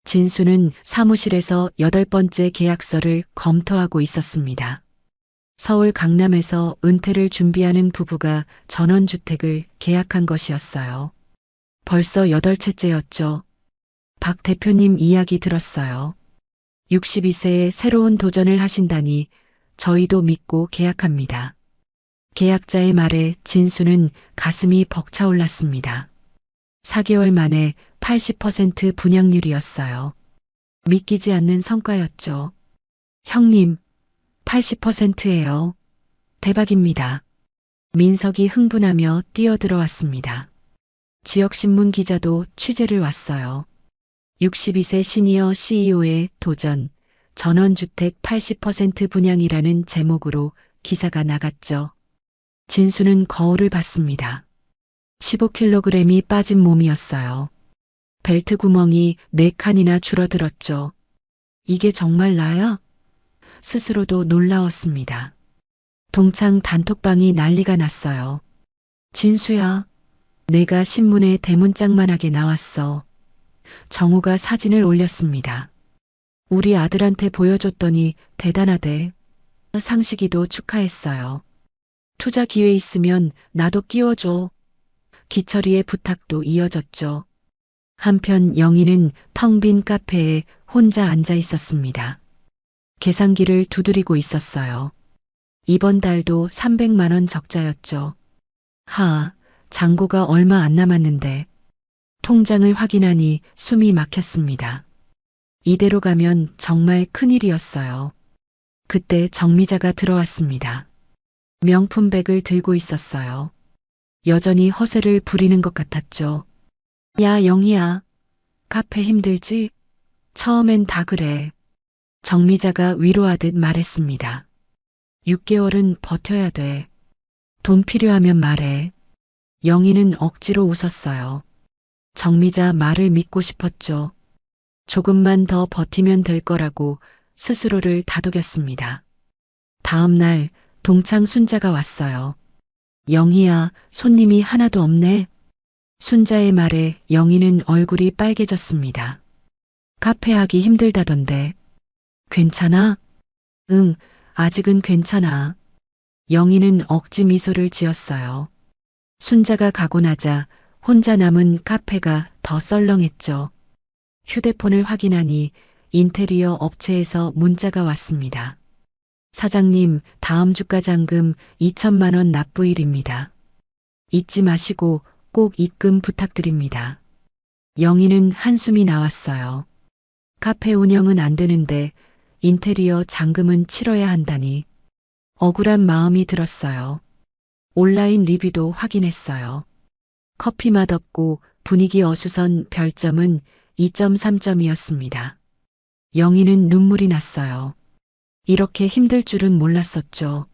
진수는 사무실에서 8번째 계약서를 검토하고 있었습니다. 서울 강남에서 은퇴를 준비하는 부부가 전원주택을 계약한 것이었어요. 벌써 8채째였죠. 박 대표님 이야기 들었어요. 62세에 새로운 도전을 하신다니 저희도 믿고 계약합니다. 계약자의 말에 진수는 가슴이 벅차올랐습니다. 4개월 만에 80% 분양률이었어요. 믿기지 않는 성과였죠. 형님, 80%예요. 대박입니다. 민석이 흥분하며 뛰어들어왔습니다. 지역신문 기자도 취재를 왔어요. 62세 시니어 CEO의 도전, 전원주택 80% 분양이라는 제목으로 기사가 나갔죠. 진수는 거울을 봤습니다. 15kg이 빠진 몸이었어요. 벨트 구멍이 4칸이나 줄어들었죠. 이게 정말 나야? 스스로도 놀라웠습니다. 동창 단톡방이 난리가 났어요. 진수야, 내가 신문에 대문짝만하게 나왔어. 정우가 사진을 올렸습니다. 우리 아들한테 보여줬더니 대단하대. 상식이도 축하했어요. 투자 기회 있으면 나도 끼워줘. 기철이의 부탁도 이어졌죠. 한편 영희는 텅 빈 카페에 혼자 앉아 있었습니다. 계산기를 두드리고 있었어요. 이번 달도 300만 원 적자였죠. 잔고가 얼마 안 남았는데 통장을 확인하니 숨이 막혔습니다. 이대로 가면 정말 큰일이었어요. 그때 정미자가 들어왔습니다. 명품백을 들고 있었어요. 여전히 허세를 부리는 것 같았죠. 야, 영희야. 카페 힘들지? 처음엔 다 그래. 정미자가 위로하듯 말했습니다. 6개월은 버텨야 돼. 돈 필요하면 말해. 영희는 억지로 웃었어요. 정미자 말을 믿고 싶었죠. 조금만 더 버티면 될 거라고 스스로를 다독였습니다. 다음 날 동창 순자가 왔어요. 영희야, 손님이 하나도 없네. 순자의 말에 영희는 얼굴이 빨개졌습니다. 카페 하기 힘들다던데. 괜찮아? 응, 아직은 괜찮아. 영희는 억지 미소를 지었어요. 순자가 가고 나자 혼자 남은 카페가 더 썰렁했죠. 휴대폰을 확인하니 인테리어 업체에서 문자가 왔습니다. 사장님, 다음 주가 잔금 2천만 원 납부일입니다. 잊지 마시고 꼭 입금 부탁드립니다. 영희는 한숨이 나왔어요. 카페 운영은 안 되는데 인테리어 잔금은 치러야 한다니. 억울한 마음이 들었어요. 온라인 리뷰도 확인했어요. 커피 맛없고 분위기 어수선 별점은 2.3점이었습니다. 영희는 눈물이 났어요. 이렇게 힘들 줄은 몰랐었죠.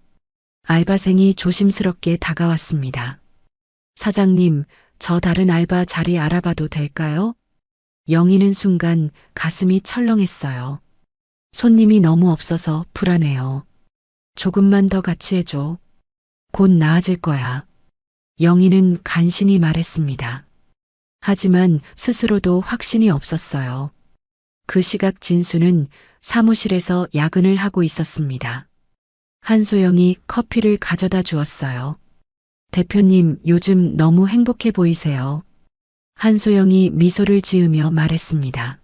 알바생이 조심스럽게 다가왔습니다. 사장님, 저 다른 알바 자리 알아봐도 될까요? 영희는 순간 가슴이 철렁했어요. 손님이 너무 없어서 불안해요. 조금만 더 같이 해줘. 곧 나아질 거야. 영희는 간신히 말했습니다. 하지만 스스로도 확신이 없었어요. 그 시각 진수는 사무실에서 야근을 하고 있었습니다. 한소영이 커피를 가져다 주었어요. 대표님, 요즘 너무 행복해 보이세요. 한소영이 미소를 지으며 말했습니다.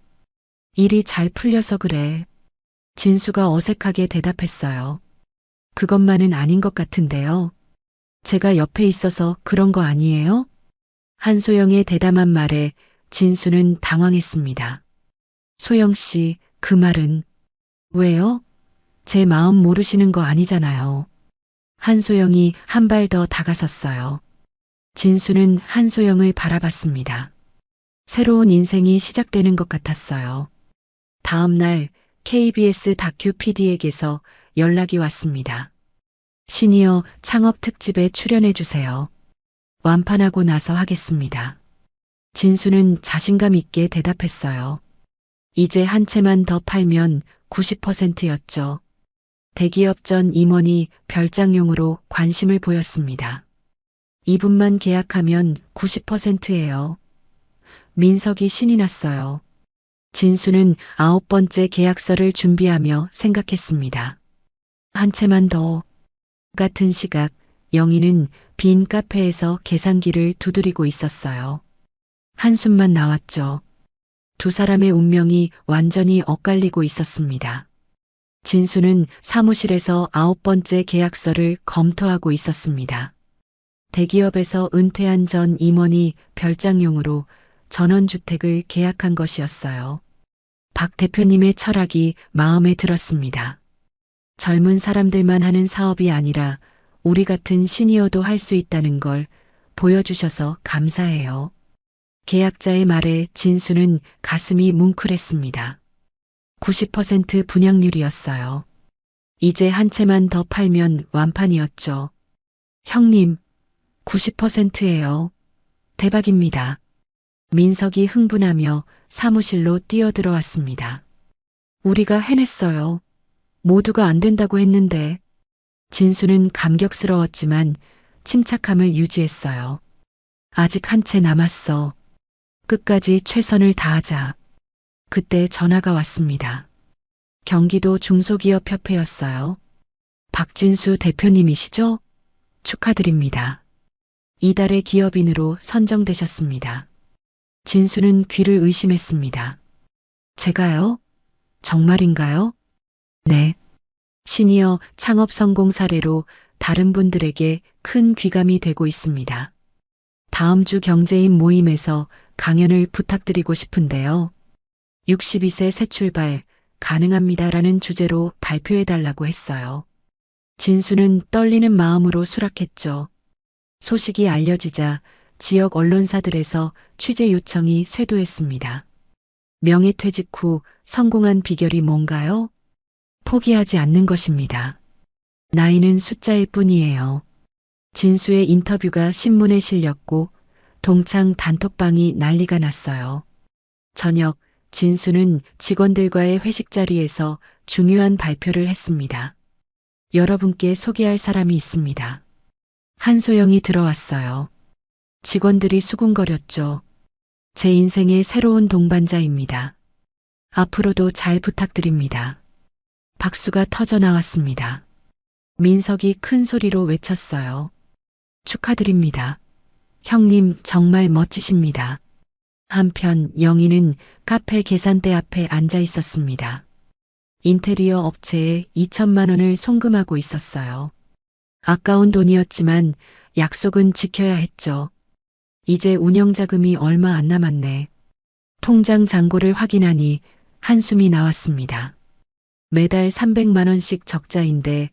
일이 잘 풀려서 그래. 진수가 어색하게 대답했어요. 그것만은 아닌 것 같은데요. 제가 옆에 있어서 그런 거 아니에요? 한소영의 대담한 말에 진수는 당황했습니다. 소영 씨, 그 말은 왜요? 제 마음 모르시는 거 아니잖아요. 한소영이 한 발 더 다가섰어요. 진수는 한소영을 바라봤습니다. 새로운 인생이 시작되는 것 같았어요. 다음 날 KBS 다큐 PD에게서 연락이 왔습니다. 시니어 창업 특집에 출연해 주세요. 완판하고 나서 하겠습니다. 진수는 자신감 있게 대답했어요. 이제 한 채만 더 팔면 90%였죠. 대기업 전 임원이 별장용으로 관심을 보였습니다. 이분만 계약하면 90%예요. 민석이 신이 났어요. 진수는 9번째 계약서를 준비하며 생각했습니다. 한 채만 더. 같은 시각 영희는 빈 카페에서 계산기를 두드리고 있었어요. 한숨만 나왔죠. 두 사람의 운명이 완전히 엇갈리고 있었습니다. 진수는 사무실에서 9번째 계약서를 검토하고 있었습니다. 대기업에서 은퇴한 전 임원이 별장용으로 전원주택을 계약한 것이었어요. 박 대표님의 철학이 마음에 들었습니다. 젊은 사람들만 하는 사업이 아니라 우리 같은 시니어도 할 수 있다는 걸 보여주셔서 감사해요. 계약자의 말에 진수는 가슴이 뭉클했습니다. 90% 분양률이었어요. 이제 한 채만 더 팔면 완판이었죠. 형님, 90%예요. 대박입니다. 민석이 흥분하며 사무실로 뛰어들어왔습니다. 우리가 해냈어요. 모두가 안 된다고 했는데. 진수는 감격스러웠지만 침착함을 유지했어요. 아직 한 채 남았어. 끝까지 최선을 다하자. 그때 전화가 왔습니다. 경기도 중소기업협회였어요. 박진수 대표님이시죠? 축하드립니다. 이달의 기업인으로 선정되셨습니다. 진수는 귀를 의심했습니다. 제가요? 정말인가요? 네. 시니어 창업 성공 사례로 다른 분들에게 큰 귀감이 되고 있습니다. 다음 주 경제인 모임에서 강연을 부탁드리고 싶은데요. 62세 새 출발 가능합니다라는 주제로 발표해달라고 했어요. 진수는 떨리는 마음으로 수락했죠. 소식이 알려지자 지역 언론사들에서 취재 요청이 쇄도했습니다. 명예퇴직 후 성공한 비결이 뭔가요? 포기하지 않는 것입니다. 나이는 숫자일 뿐이에요. 진수의 인터뷰가 신문에 실렸고 동창 단톡방이 난리가 났어요. 저녁 진수는 직원들과의 회식 자리에서 중요한 발표를 했습니다. 여러분께 소개할 사람이 있습니다. 한소영이 들어왔어요. 직원들이 수군거렸죠. 제 인생의 새로운 동반자입니다. 앞으로도 잘 부탁드립니다. 박수가 터져 나왔습니다. 민석이 큰 소리로 외쳤어요. 축하드립니다. 형님 정말 멋지십니다. 한편 영희는 카페 계산대 앞에 앉아 있었습니다. 인테리어 업체에 2천만 원을 송금하고 있었어요. 아까운 돈이었지만 약속은 지켜야 했죠. 이제 운영자금이 얼마 안 남았네. 통장 잔고를 확인하니 한숨이 나왔습니다. 매달 300만 원씩 적자인데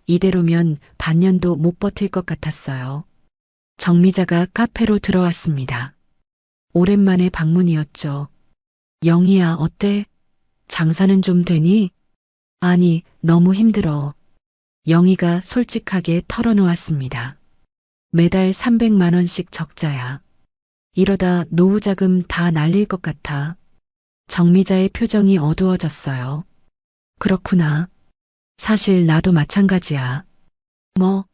이대로면 반년도 못 버틸 것 같았어요. 정미자가 카페로 들어왔습니다. 오랜만에 방문이었죠. 영희야, 어때? 장사는 좀 되니? 아니, 너무 힘들어. 영희가 솔직하게 털어놓았습니다. 매달 300만 원씩 적자야. 이러다 노후자금 다 날릴 것 같아. 정미자의 표정이 어두워졌어요. 그렇구나. 사실 나도 마찬가지야. 뭐,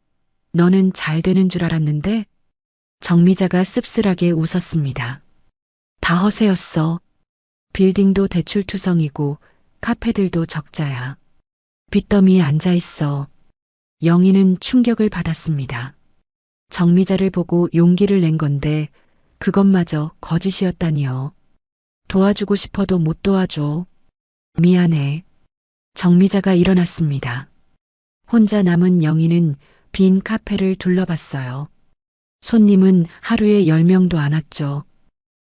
너는 잘 되는 줄 알았는데? 정미자가 씁쓸하게 웃었습니다. 다 허세였어. 빌딩도 대출투성이고 카페들도 적자야. 빚더미에 앉아있어. 영희는 충격을 받았습니다. 정미자를 보고 용기를 낸 건데 그것마저 거짓이었다니요. 도와주고 싶어도 못 도와줘. 미안해. 정미자가 일어났습니다. 혼자 남은 영희는 빈 카페를 둘러봤어요. 손님은 하루에 10명도 안 왔죠.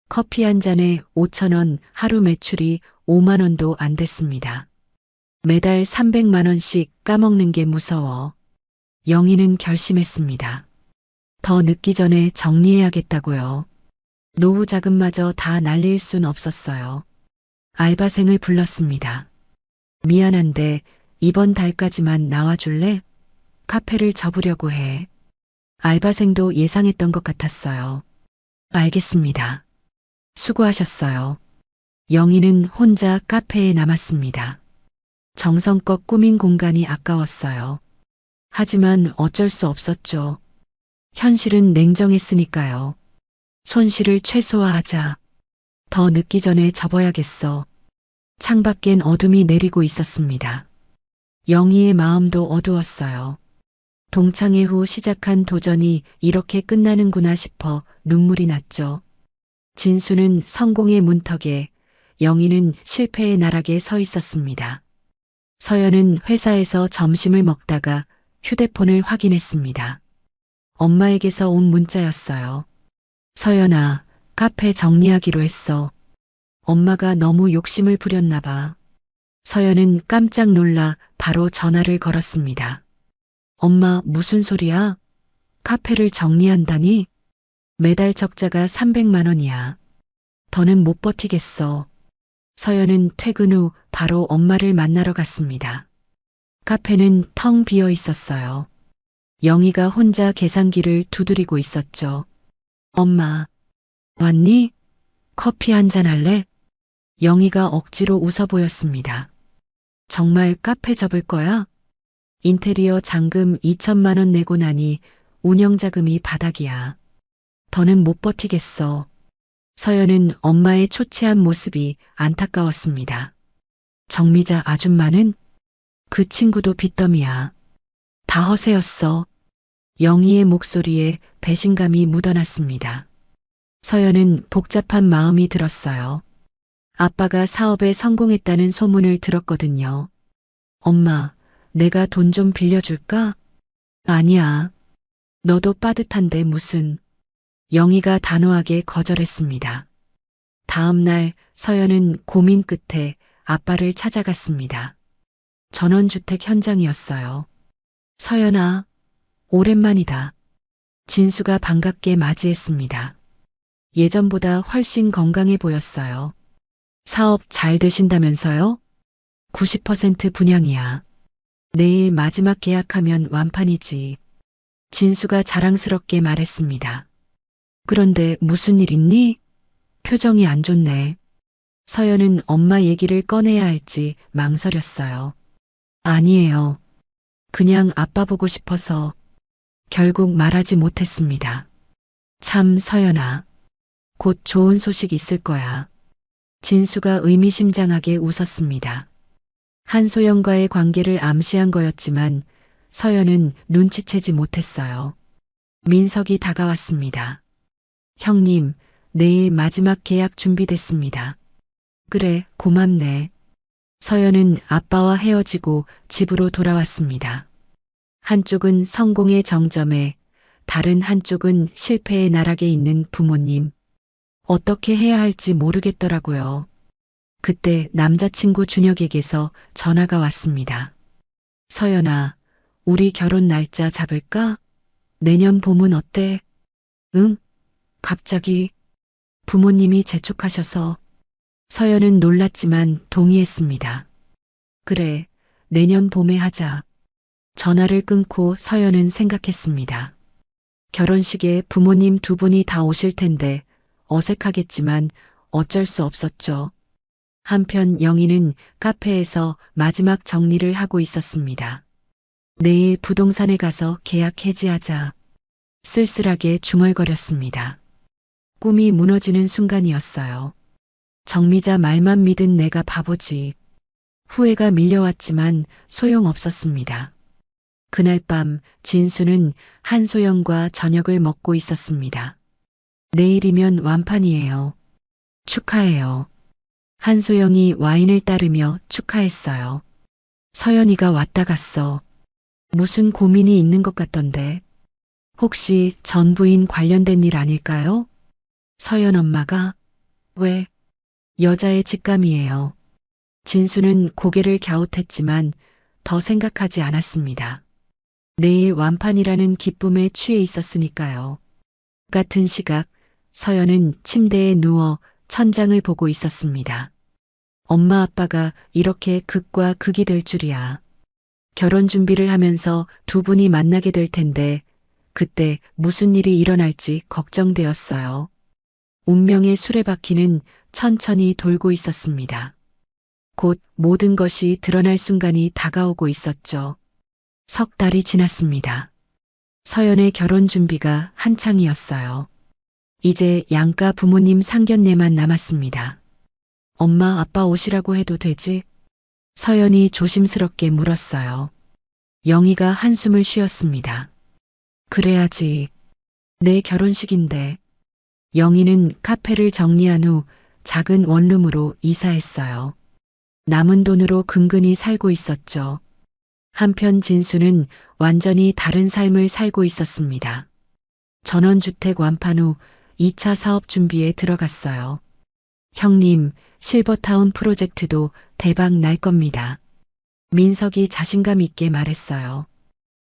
커피 한 잔에 5천 원, 하루 매출이 5만 원도 안 됐습니다. 매달 300만 원씩 까먹는 게 무서워. 영희는 결심했습니다. 더 늦기 전에 정리해야겠다고요. 노후 자금마저 다 날릴 순 없었어요. 알바생을 불렀습니다. 미안한데 이번 달까지만 나와줄래? 카페를 접으려고 해. 알바생도 예상했던 것 같았어요. 알겠습니다. 수고하셨어요. 영희는 혼자 카페에 남았습니다. 정성껏 꾸민 공간이 아까웠어요. 하지만 어쩔 수 없었죠. 현실은 냉정했으니까요. 손실을 최소화하자. 더 늦기 전에 접어야겠어. 창밖엔 어둠이 내리고 있었습니다. 영희의 마음도 어두웠어요. 동창회 후 시작한 도전이 이렇게 끝나는구나 싶어 눈물이 났죠. 진수는 성공의 문턱에, 영희는 실패의 나락에 서 있었습니다. 서연은 회사에서 점심을 먹다가 휴대폰을 확인했습니다. 엄마에게서 온 문자였어요. 서연아, 카페 정리하기로 했어. 엄마가 너무 욕심을 부렸나 봐. 서연은 깜짝 놀라 바로 전화를 걸었습니다. 엄마, 무슨 소리야? 카페를 정리한다니? 매달 적자가 300만 원이야. 더는 못 버티겠어. 서연은 퇴근 후 바로 엄마를 만나러 갔습니다. 카페는 텅 비어 있었어요. 영희가 혼자 계산기를 두드리고 있었죠. 엄마, 왔니? 커피 한잔 할래? 영희가 억지로 웃어 보였습니다. 정말 카페 접을 거야? 인테리어 잔금 2천만 원 내고 나니 운영자금이 바닥이야. 더는 못 버티겠어. 서연은 엄마의 초췌한 모습이 안타까웠습니다. 정미자 아줌마는? 그 친구도 빚더미야. 다 허세였어. 영희의 목소리에 배신감이 묻어났습니다. 서연은 복잡한 마음이 들었어요. 아빠가 사업에 성공했다는 소문을 들었거든요. 엄마, 내가 돈 좀 빌려줄까? 아니야. 너도 빠듯한데 무슨. 영희가 단호하게 거절했습니다. 다음 날 서연은 고민 끝에 아빠를 찾아갔습니다. 전원주택 현장이었어요. 서연아, 오랜만이다. 진수가 반갑게 맞이했습니다. 예전보다 훨씬 건강해 보였어요. 사업 잘 되신다면서요? 90% 분양이야. 내일 마지막 계약하면 완판이지. 진수가 자랑스럽게 말했습니다. 그런데 무슨 일 있니? 표정이 안 좋네. 서연은 엄마 얘기를 꺼내야 할지 망설였어요. 아니에요. 그냥 아빠 보고 싶어서 결국 말하지 못했습니다. 참 서연아. 곧 좋은 소식 있을 거야. 진수가 의미심장하게 웃었습니다. 한소영과의 관계를 암시한 거였지만 서연은 눈치채지 못했어요. 민석이 다가왔습니다. 형님, 내일 마지막 계약 준비됐습니다. 그래, 고맙네. 서연은 아빠와 헤어지고 집으로 돌아왔습니다. 한쪽은 성공의 정점에, 다른 한쪽은 실패의 나락에 있는 부모님. 어떻게 해야 할지 모르겠더라고요. 그때 남자친구 준혁에게서 전화가 왔습니다. 서연아, 우리 결혼 날짜 잡을까? 내년 봄은 어때? 응? 갑자기 부모님이 재촉하셔서 서연은 놀랐지만 동의했습니다. 그래, 내년 봄에 하자. 전화를 끊고 서연은 생각했습니다. 결혼식에 부모님 두 분이 다 오실 텐데 어색하겠지만 어쩔 수 없었죠. 한편 영희는 카페에서 마지막 정리를 하고 있었습니다. 내일 부동산에 가서 계약 해지하자. 쓸쓸하게 중얼거렸습니다. 꿈이 무너지는 순간이었어요. 정미자 말만 믿은 내가 바보지. 후회가 밀려왔지만 소용없었습니다. 그날 밤 진수는 한소영과 저녁을 먹고 있었습니다. 내일이면 완판이에요. 축하해요. 한소영이 와인을 따르며 축하했어요. 서연이가 왔다 갔어. 무슨 고민이 있는 것 같던데. 혹시 전 부인 관련된 일 아닐까요? 서연 엄마가? 왜? 여자의 직감이에요. 진수는 고개를 갸웃했지만 더 생각하지 않았습니다. 내일 완판이라는 기쁨에 취해 있었으니까요. 같은 시각 서연은 침대에 누워 천장을 보고 있었습니다. 엄마 아빠가 이렇게 극과 극이 될 줄이야. 결혼 준비를 하면서 두 분이 만나게 될 텐데 그때 무슨 일이 일어날지 걱정되었어요. 운명의 수레바퀴는 천천히 돌고 있었습니다. 곧 모든 것이 드러날 순간이 다가오고 있었죠. 석 달이 지났습니다. 서연의 결혼 준비가 한창이었어요. 이제 양가 부모님 상견례만 남았습니다. 엄마 아빠 오시라고 해도 되지? 서연이 조심스럽게 물었어요. 영희가 한숨을 쉬었습니다. 그래야지. 내 결혼식인데. 영희는 카페를 정리한 후 작은 원룸으로 이사했어요. 남은 돈으로 근근히 살고 있었죠. 한편 진수는 완전히 다른 삶을 살고 있었습니다. 전원주택 완판 후 2차 사업 준비에 들어갔어요. 형님, 실버타운 프로젝트도 대박 날 겁니다. 민석이 자신감 있게 말했어요.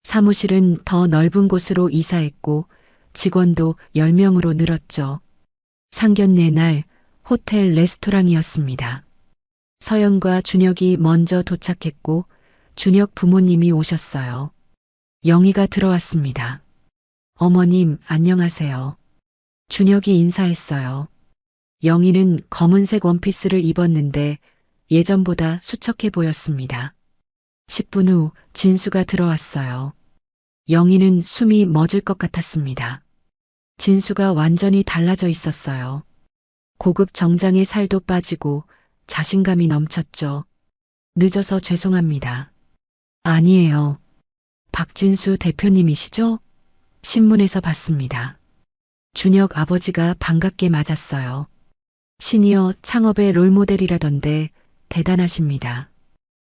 사무실은 더 넓은 곳으로 이사했고 직원도 10명으로 늘었죠. 상견례 날 호텔 레스토랑이었습니다. 서연과 준혁이 먼저 도착했고 준혁 부모님이 오셨어요. 영희가 들어왔습니다. 어머님, 안녕하세요. 준혁이 인사했어요. 영희는 검은색 원피스를 입었는데 예전보다 수척해 보였습니다. 10분 후 진수가 들어왔어요. 영희는 숨이 멎을 것 같았습니다. 진수가 완전히 달라져 있었어요. 고급 정장의 살도 빠지고 자신감이 넘쳤죠. 늦어서 죄송합니다. 아니에요. 박진수 대표님이시죠? 신문에서 봤습니다. 준혁 아버지가 반갑게 맞았어요. 시니어 창업의 롤모델이라던데 대단하십니다.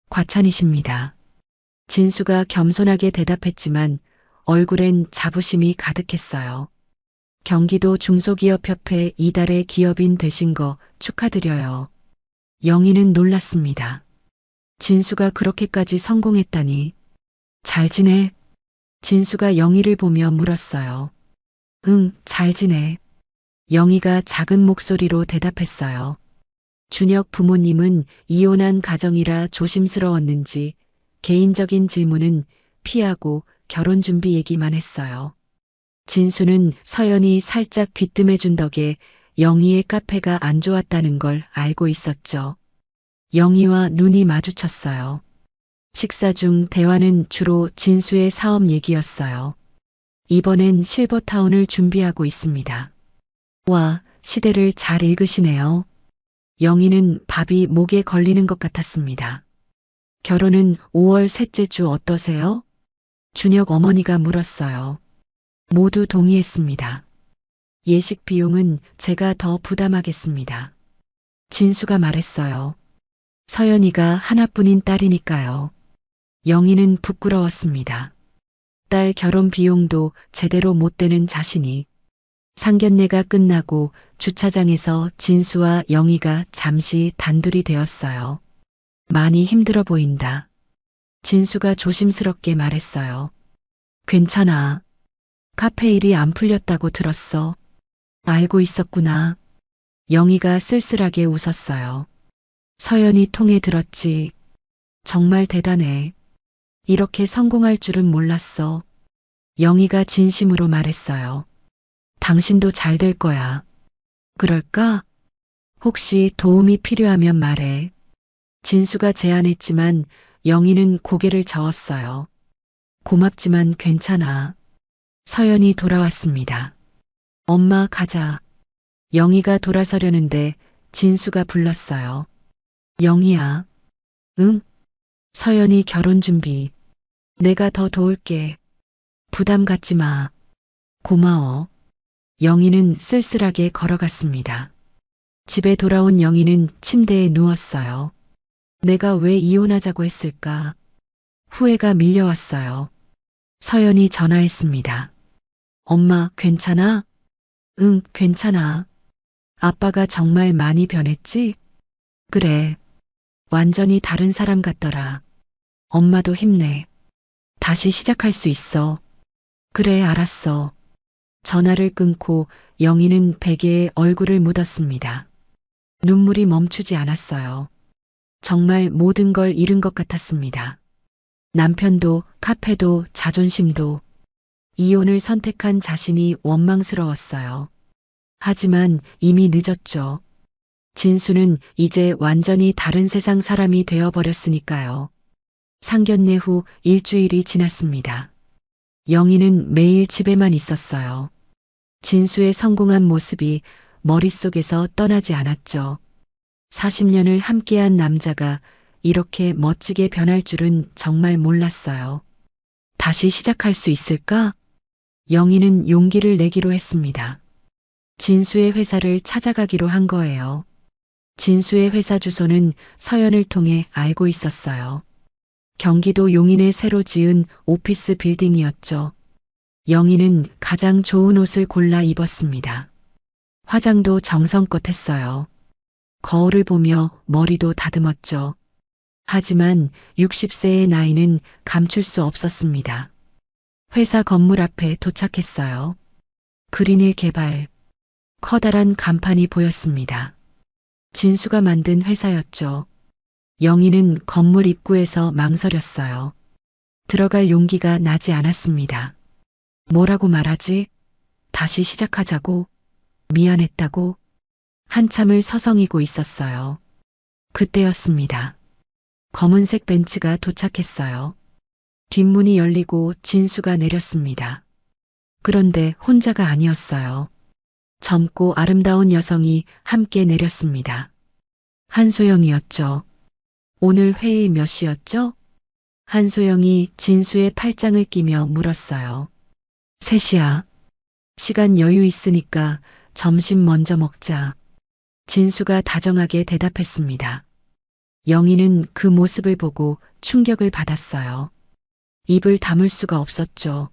과찬이십니다. 진수가 겸손하게 대답했지만 얼굴엔 자부심이 가득했어요. 경기도 중소기업협회 이달의 기업인 되신 거 축하드려요. 영희는 놀랐습니다. 진수가 그렇게까지 성공했다니. 잘 지내? 진수가 영희를 보며 물었어요. 응, 잘 지내. 영희가 작은 목소리로 대답했어요. 준혁 부모님은 이혼한 가정이라 조심스러웠는지 개인적인 질문은 피하고 결혼 준비 얘기만 했어요. 진수는 서연이 살짝 귀뜸해준 덕에 영희의 카페가 안 좋았다는 걸 알고 있었죠. 영희와 눈이 마주쳤어요. 식사 중 대화는 주로 진수의 사업 얘기였어요. 이번엔 실버타운을 준비하고 있습니다. 와, 시대를 잘 읽으시네요. 영희는 밥이 목에 걸리는 것 같았습니다. 결혼은 5월 셋째 주 어떠세요? 준혁 어머니가 물었어요. 모두 동의했습니다. 예식 비용은 제가 더 부담하겠습니다. 진수가 말했어요. 서연이가 하나뿐인 딸이니까요. 영희는 부끄러웠습니다. 딸 결혼 비용도 제대로 못 대는 자신이. 상견례가 끝나고 주차장에서 진수와 영희가 잠시 단둘이 되었어요. 많이 힘들어 보인다. 진수가 조심스럽게 말했어요. 괜찮아. 카페 일이 안 풀렸다고 들었어. 알고 있었구나. 영희가 쓸쓸하게 웃었어요. 서연이 통에 들었지. 정말 대단해. 이렇게 성공할 줄은 몰랐어. 영희가 진심으로 말했어요. 당신도 잘 될 거야. 그럴까? 혹시 도움이 필요하면 말해. 진수가 제안했지만 영희는 고개를 저었어요. 고맙지만 괜찮아. 서연이 돌아왔습니다. 엄마 가자. 영희가 돌아서려는데 진수가 불렀어요. 영희야. 응? 서연이 결혼 준비. 내가 더 도울게. 부담 갖지 마. 고마워. 영희는 쓸쓸하게 걸어갔습니다. 집에 돌아온 영희는 침대에 누웠어요. 내가 왜 이혼하자고 했을까? 후회가 밀려왔어요. 서연이 전화했습니다. 엄마, 괜찮아? 응, 괜찮아. 아빠가 정말 많이 변했지? 그래. 완전히 다른 사람 같더라. 엄마도 힘내. 다시 시작할 수 있어. 그래, 알았어. 전화를 끊고 영희는 베개에 얼굴을 묻었습니다. 눈물이 멈추지 않았어요. 정말 모든 걸 잃은 것 같았습니다. 남편도, 카페도, 자존심도. 이혼을 선택한 자신이 원망스러웠어요. 하지만 이미 늦었죠. 진수는 이제 완전히 다른 세상 사람이 되어버렸으니까요. 상견례 후 일주일이 지났습니다. 영희는 매일 집에만 있었어요. 진수의 성공한 모습이 머릿속에서 떠나지 않았죠. 40년을 함께한 남자가 이렇게 멋지게 변할 줄은 정말 몰랐어요. 다시 시작할 수 있을까? 영희는 용기를 내기로 했습니다. 진수의 회사를 찾아가기로 한 거예요. 진수의 회사 주소는 서연을 통해 알고 있었어요. 경기도 용인에 새로 지은 오피스 빌딩이었죠. 영희는 가장 좋은 옷을 골라 입었습니다. 화장도 정성껏 했어요. 거울을 보며 머리도 다듬었죠. 하지만 60세의 나이는 감출 수 없었습니다. 회사 건물 앞에 도착했어요. 그린힐 개발. 커다란 간판이 보였습니다. 진수가 만든 회사였죠. 영희는 건물 입구에서 망설였어요. 들어갈 용기가 나지 않았습니다. 뭐라고 말하지? 다시 시작하자고? 미안했다고? 한참을 서성이고 있었어요. 그때였습니다. 검은색 벤츠가 도착했어요. 뒷문이 열리고 진수가 내렸습니다. 그런데 혼자가 아니었어요. 젊고 아름다운 여성이 함께 내렸습니다. 한소영이었죠. 오늘 회의 몇 시였죠? 한소영이 진수의 팔짱을 끼며 물었어요. 3시야. 시간 여유 있으니까 점심 먼저 먹자. 진수가 다정하게 대답했습니다. 영희는 그 모습을 보고 충격을 받았어요. 입을 다물 수가 없었죠.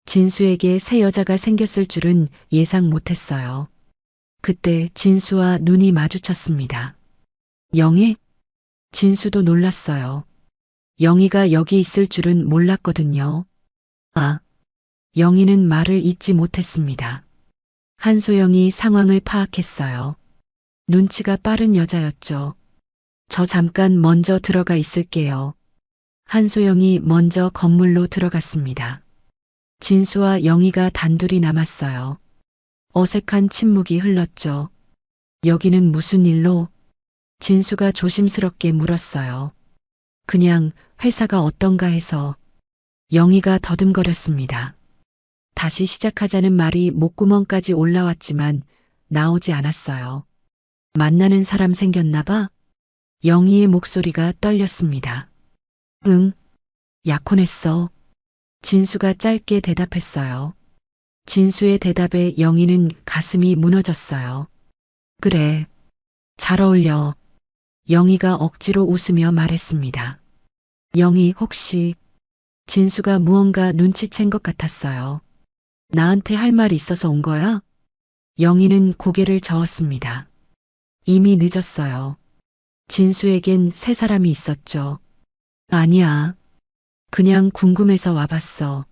진수에게 새 여자가 생겼을 줄은 예상 못했어요. 그때 진수와 눈이 마주쳤습니다. 영희? 진수도 놀랐어요. 영희가 여기 있을 줄은 몰랐거든요. 아, 영희는 말을 잇지 못했습니다. 한소영이 상황을 파악했어요. 눈치가 빠른 여자였죠. 저 잠깐 먼저 들어가 있을게요. 한소영이 먼저 건물로 들어갔습니다. 진수와 영희가 단둘이 남았어요. 어색한 침묵이 흘렀죠. 여기는 무슨 일로? 진수가 조심스럽게 물었어요. 그냥 회사가 어떤가 해서. 영희가 더듬거렸습니다. 다시 시작하자는 말이 목구멍까지 올라왔지만 나오지 않았어요. 만나는 사람 생겼나 봐? 영희의 목소리가 떨렸습니다. 응, 약혼했어. 진수가 짧게 대답했어요. 진수의 대답에 영희는 가슴이 무너졌어요. 그래, 잘 어울려. 영희가 억지로 웃으며 말했습니다. 영희 혹시... 진수가 무언가 눈치챈 것 같았어요. 나한테 할 말 있어서 온 거야? 영희는 고개를 저었습니다. 이미 늦었어요. 진수에겐 새 사람이 있었죠. 아니야. 그냥 궁금해서 와봤어.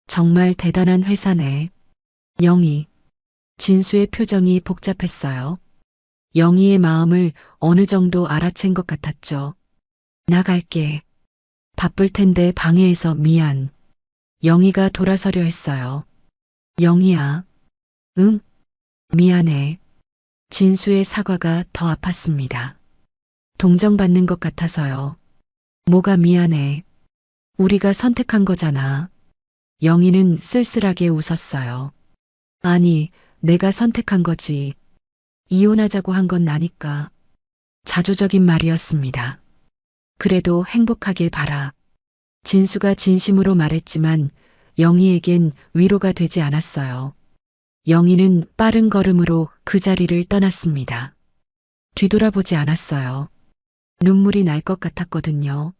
정말 대단한 회사네. 영희. 진수의 표정이 복잡했어요. 영희의 마음을 어느 정도 알아챈 것 같았죠. 나갈게. 바쁠 텐데 방해해서 미안. 영희가 돌아서려 했어요. 영희야. 응? 미안해. 진수의 사과가 더 아팠습니다. 동정받는 것 같아서요. 뭐가 미안해. 우리가 선택한 거잖아. 영희는 쓸쓸하게 웃었어요. 아니, 내가 선택한 거지. 이혼하자고 한 건 나니까. 자조적인 말이었습니다. 그래도 행복하길 바라. 진수가 진심으로 말했지만 영희에겐 위로가 되지 않았어요. 영희는 빠른 걸음으로 그 자리를 떠났습니다. 뒤돌아보지 않았어요. 눈물이 날 것 같았거든요.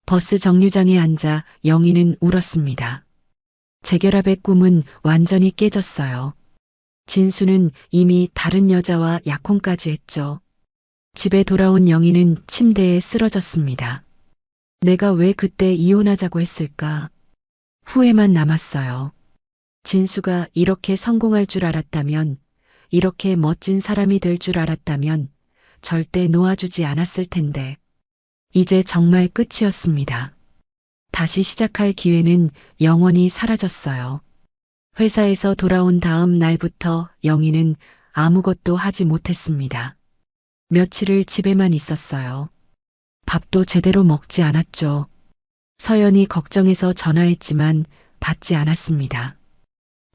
버스 정류장에 앉아 영희는 울었습니다. 재결합의 꿈은 완전히 깨졌어요. 진수는 이미 다른 여자와 약혼까지 했죠. 집에 돌아온 영희는 침대에 쓰러졌습니다. 내가 왜 그때 이혼하자고 했을까? 후회만 남았어요. 진수가 이렇게 성공할 줄 알았다면, 이렇게 멋진 사람이 될 줄 알았다면 절대 놓아주지 않았을 텐데. 이제 정말 끝이었습니다. 다시 시작할 기회는 영원히 사라졌어요. 회사에서 돌아온 다음 날부터 영희는 아무것도 하지 못했습니다. 며칠을 집에만 있었어요. 밥도 제대로 먹지 않았죠. 서연이 걱정해서 전화했지만 받지 않았습니다.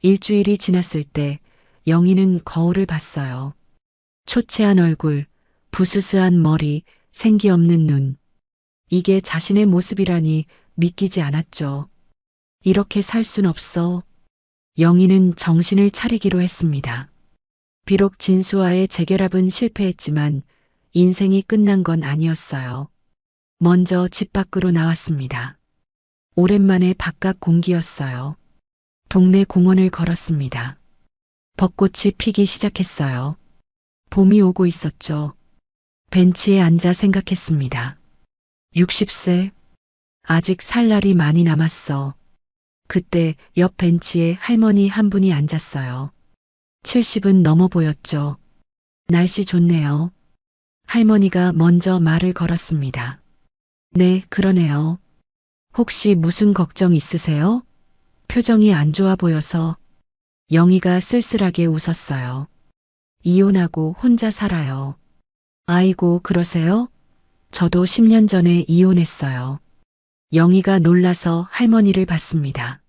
일주일이 지났을 때 영희는 거울을 봤어요. 초췌한 얼굴, 부스스한 머리, 생기 없는 눈. 이게 자신의 모습이라니 믿기지 않았죠. 이렇게 살 순 없어. 영희는 정신을 차리기로 했습니다. 비록 진수와의 재결합은 실패했지만 인생이 끝난 건 아니었어요. 먼저 집 밖으로 나왔습니다. 오랜만에 바깥 공기였어요. 동네 공원을 걸었습니다. 벚꽃이 피기 시작했어요. 봄이 오고 있었죠. 벤치에 앉아 생각했습니다. 60세? 아직 살 날이 많이 남았어. 그때 옆 벤치에 할머니 한 분이 앉았어요. 70은 넘어 보였죠. 날씨 좋네요. 할머니가 먼저 말을 걸었습니다. 네, 그러네요. 혹시 무슨 걱정 있으세요? 표정이 안 좋아 보여서. 영희가 쓸쓸하게 웃었어요. 이혼하고 혼자 살아요. 아이고, 그러세요? 저도 10년 전에 이혼했어요. 영희가 놀라서 할머니를 봤습니다.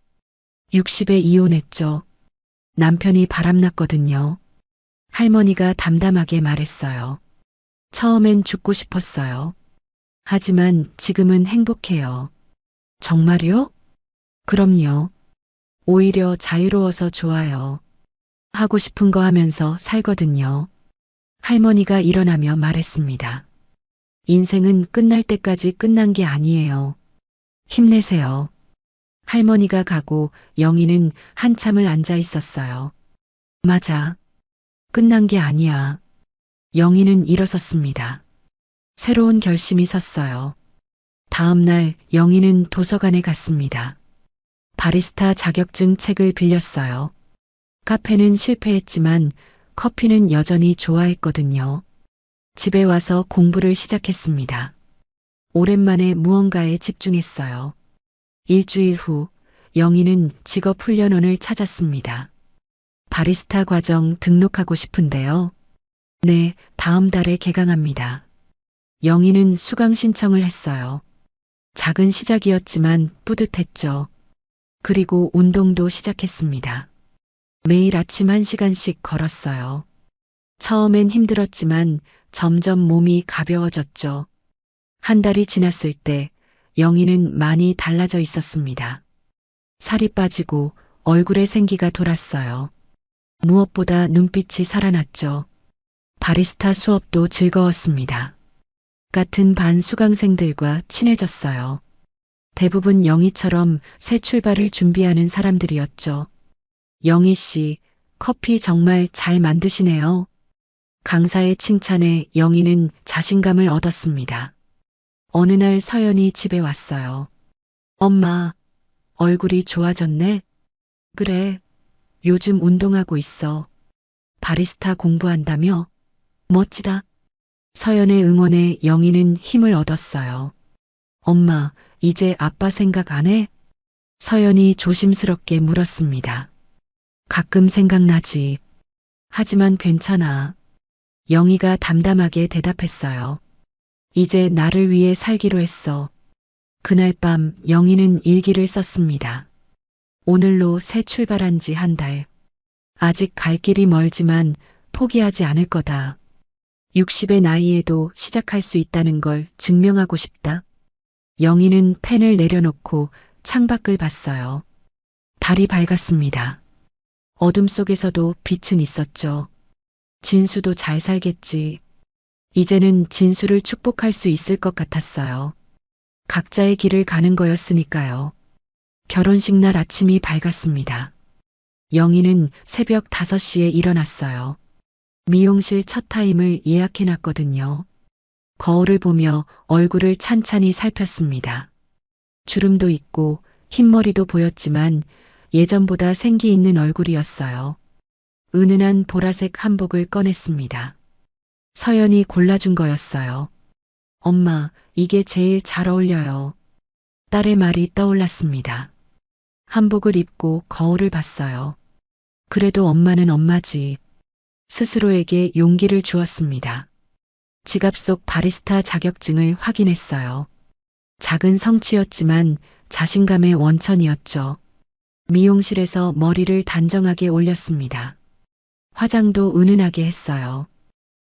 60에 이혼했죠. 남편이 바람났거든요. 할머니가 담담하게 말했어요. 처음엔 죽고 싶었어요. 하지만 지금은 행복해요. 정말요? 그럼요. 오히려 자유로워서 좋아요. 하고 싶은 거 하면서 살거든요. 할머니가 일어나며 말했습니다. 인생은 끝날 때까지 끝난 게 아니에요. 힘내세요. 할머니가 가고 영희는 한참을 앉아 있었어요. 맞아. 끝난 게 아니야. 영희는 일어섰습니다. 새로운 결심이 섰어요. 다음 날 영희는 도서관에 갔습니다. 바리스타 자격증 책을 빌렸어요. 카페는 실패했지만 커피는 여전히 좋아했거든요. 집에 와서 공부를 시작했습니다. 오랜만에 무언가에 집중했어요. 일주일 후 영희는 직업훈련원을 찾았습니다. 바리스타 과정 등록하고 싶은데요. 네, 다음 달에 개강합니다. 영희는 수강 신청을 했어요. 작은 시작이었지만 뿌듯했죠. 그리고 운동도 시작했습니다. 매일 아침 1시간씩 걸었어요. 처음엔 힘들었지만 점점 몸이 가벼워졌죠. 한 달이 지났을 때 영희는 많이 달라져 있었습니다. 살이 빠지고 얼굴에 생기가 돌았어요. 무엇보다 눈빛이 살아났죠. 바리스타 수업도 즐거웠습니다. 같은 반 수강생들과 친해졌어요. 대부분 영희처럼 새 출발을 준비하는 사람들이었죠. 영희 씨, 커피 정말 잘 만드시네요. 강사의 칭찬에 영희는 자신감을 얻었습니다. 어느 날 서연이 집에 왔어요. 엄마, 얼굴이 좋아졌네? 그래, 요즘 운동하고 있어. 바리스타 공부한다며? 멋지다. 서연의 응원에 영희는 힘을 얻었어요. 엄마, 이제 아빠 생각 안 해? 서연이 조심스럽게 물었습니다. 가끔 생각나지. 하지만 괜찮아. 영희가 담담하게 대답했어요. 이제 나를 위해 살기로 했어. 그날 밤 영희는 일기를 썼습니다. 오늘로 새 출발한 지 한 달. 아직 갈 길이 멀지만 포기하지 않을 거다. 60의 나이에도 시작할 수 있다는 걸 증명하고 싶다. 영희는 펜을 내려놓고 창밖을 봤어요. 달이 밝았습니다. 어둠 속에서도 빛은 있었죠. 진수도 잘 살겠지. 이제는 진수를 축복할 수 있을 것 같았어요. 각자의 길을 가는 거였으니까요. 결혼식 날 아침이 밝았습니다. 영희는 새벽 5시에 일어났어요. 미용실 첫 타임을 예약해놨거든요. 거울을 보며 얼굴을 찬찬히 살폈습니다. 주름도 있고 흰머리도 보였지만 예전보다 생기 있는 얼굴이었어요. 은은한 보라색 한복을 꺼냈습니다. 서연이 골라준 거였어요. 엄마, 이게 제일 잘 어울려요. 딸의 말이 떠올랐습니다. 한복을 입고 거울을 봤어요. 그래도 엄마는 엄마지. 스스로에게 용기를 주었습니다. 지갑 속 바리스타 자격증을 확인했어요. 작은 성취였지만 자신감의 원천이었죠. 미용실에서 머리를 단정하게 올렸습니다. 화장도 은은하게 했어요.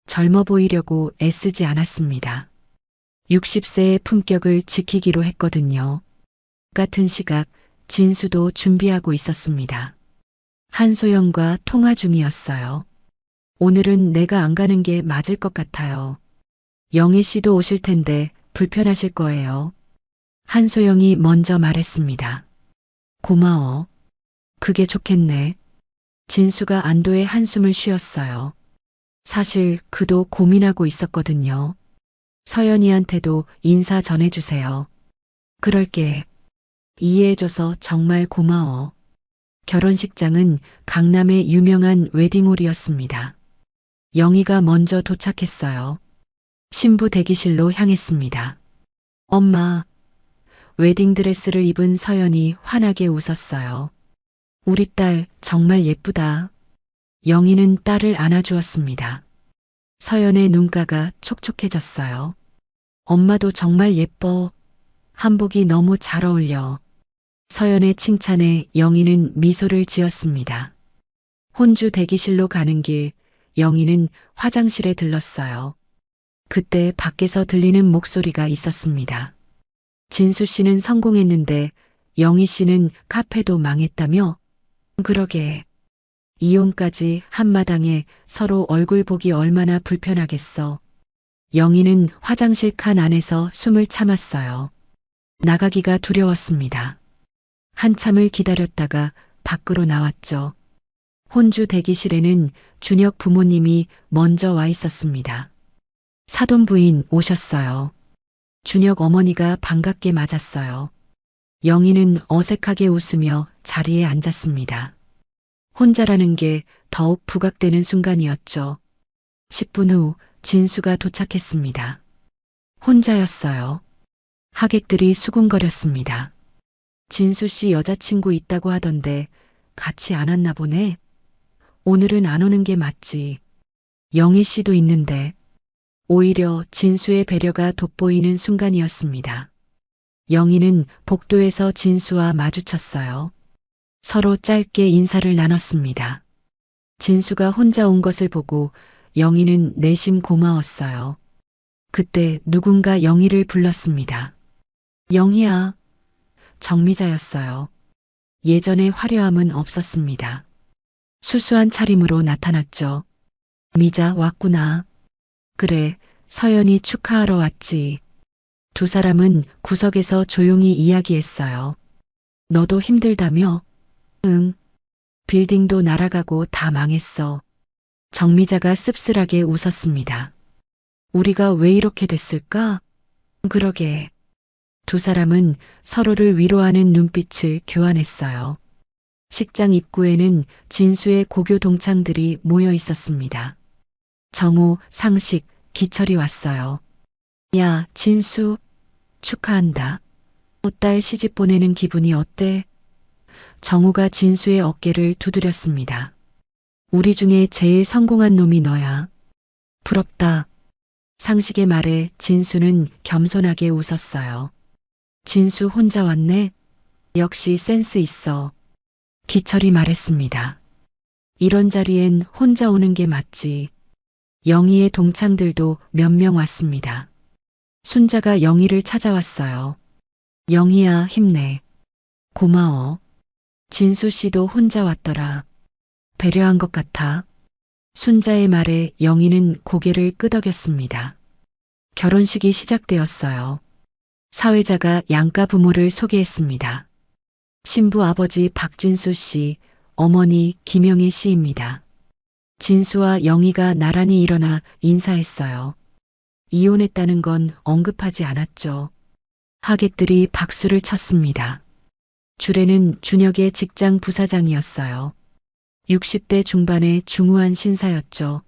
젊어 보이려고 애쓰지 않았습니다. 60세의 품격을 지키기로 했거든요. 같은 시각 진수도 준비하고 있었습니다. 한소영과 통화 중이었어요. 오늘은 내가 안 가는 게 맞을 것 같아요. 영애 씨도 오실 텐데 불편하실 거예요. 한소영이 먼저 말했습니다. 고마워. 그게 좋겠네. 진수가 안도의 한숨을 쉬었어요. 사실 그도 고민하고 있었거든요. 서연이한테도 인사 전해주세요. 그럴게. 이해해줘서 정말 고마워. 결혼식장은 강남의 유명한 웨딩홀이었습니다. 영희가 먼저 도착했어요. 신부 대기실로 향했습니다. 엄마, 웨딩드레스를 입은 서연이 환하게 웃었어요. 우리 딸 정말 예쁘다. 영희는 딸을 안아주었습니다. 서연의 눈가가 촉촉해졌어요. 엄마도 정말 예뻐. 한복이 너무 잘 어울려. 서연의 칭찬에 영희는 미소를 지었습니다. 혼주 대기실로 가는 길, 영희는 화장실에 들렀어요. 그때 밖에서 들리는 목소리가 있었습니다. 진수 씨는 성공했는데 영희 씨는 카페도 망했다며? 그러게. 이혼까지 한마당에 서로 얼굴 보기 얼마나 불편하겠어. 영희는 화장실 칸 안에서 숨을 참았어요. 나가기가 두려웠습니다. 한참을 기다렸다가 밖으로 나왔죠. 혼주 대기실에는 준혁 부모님이 먼저 와 있었습니다. 사돈 부인 오셨어요. 준혁 어머니가 반갑게 맞았어요. 영희는 어색하게 웃으며 자리에 앉았습니다. 혼자라는 게 더욱 부각되는 순간이었죠. 10분 후 진수가 도착했습니다. 혼자였어요. 하객들이 수군거렸습니다. 진수 씨 여자친구 있다고 하던데 같이 안 왔나 보네. 오늘은 안 오는 게 맞지. 영희 씨도 있는데. 오히려 진수의 배려가 돋보이는 순간이었습니다. 영희는 복도에서 진수와 마주쳤어요. 서로 짧게 인사를 나눴습니다. 진수가 혼자 온 것을 보고 영희는 내심 고마웠어요. 그때 누군가 영희를 불렀습니다. 영희야. 정미자였어요. 예전의 화려함은 없었습니다. 수수한 차림으로 나타났죠. 미자 왔구나. 그래, 서연이 축하하러 왔지. 두 사람은 구석에서 조용히 이야기했어요. 너도 힘들다며? 응. 빌딩도 날아가고 다 망했어. 정미자가 씁쓸하게 웃었습니다. 우리가 왜 이렇게 됐을까? 그러게. 두 사람은 서로를 위로하는 눈빛을 교환했어요. 식장 입구에는 진수의 고교 동창들이 모여 있었습니다. 정호, 상식, 기철이 왔어요. 야, 진수. 축하한다. 딸 시집 보내는 기분이 어때? 정호가 진수의 어깨를 두드렸습니다. 우리 중에 제일 성공한 놈이 너야. 부럽다. 상식의 말에 진수는 겸손하게 웃었어요. 진수 혼자 왔네? 역시 센스 있어. 기철이 말했습니다. 이런 자리엔 혼자 오는 게 맞지. 영희의 동창들도 몇 명 왔습니다. 순자가 영희를 찾아왔어요. 영희야, 힘내. 고마워. 진수 씨도 혼자 왔더라. 배려한 것 같아. 순자의 말에 영희는 고개를 끄덕였습니다. 결혼식이 시작되었어요. 사회자가 양가 부모를 소개했습니다. 신부 아버지 박진수 씨, 어머니 김영희 씨입니다. 진수와 영희가 나란히 일어나 인사했어요. 이혼했다는 건 언급하지 않았죠. 하객들이 박수를 쳤습니다. 주례는 준혁의 직장 부사장이었어요. 60대 중반의 중후한 신사였죠.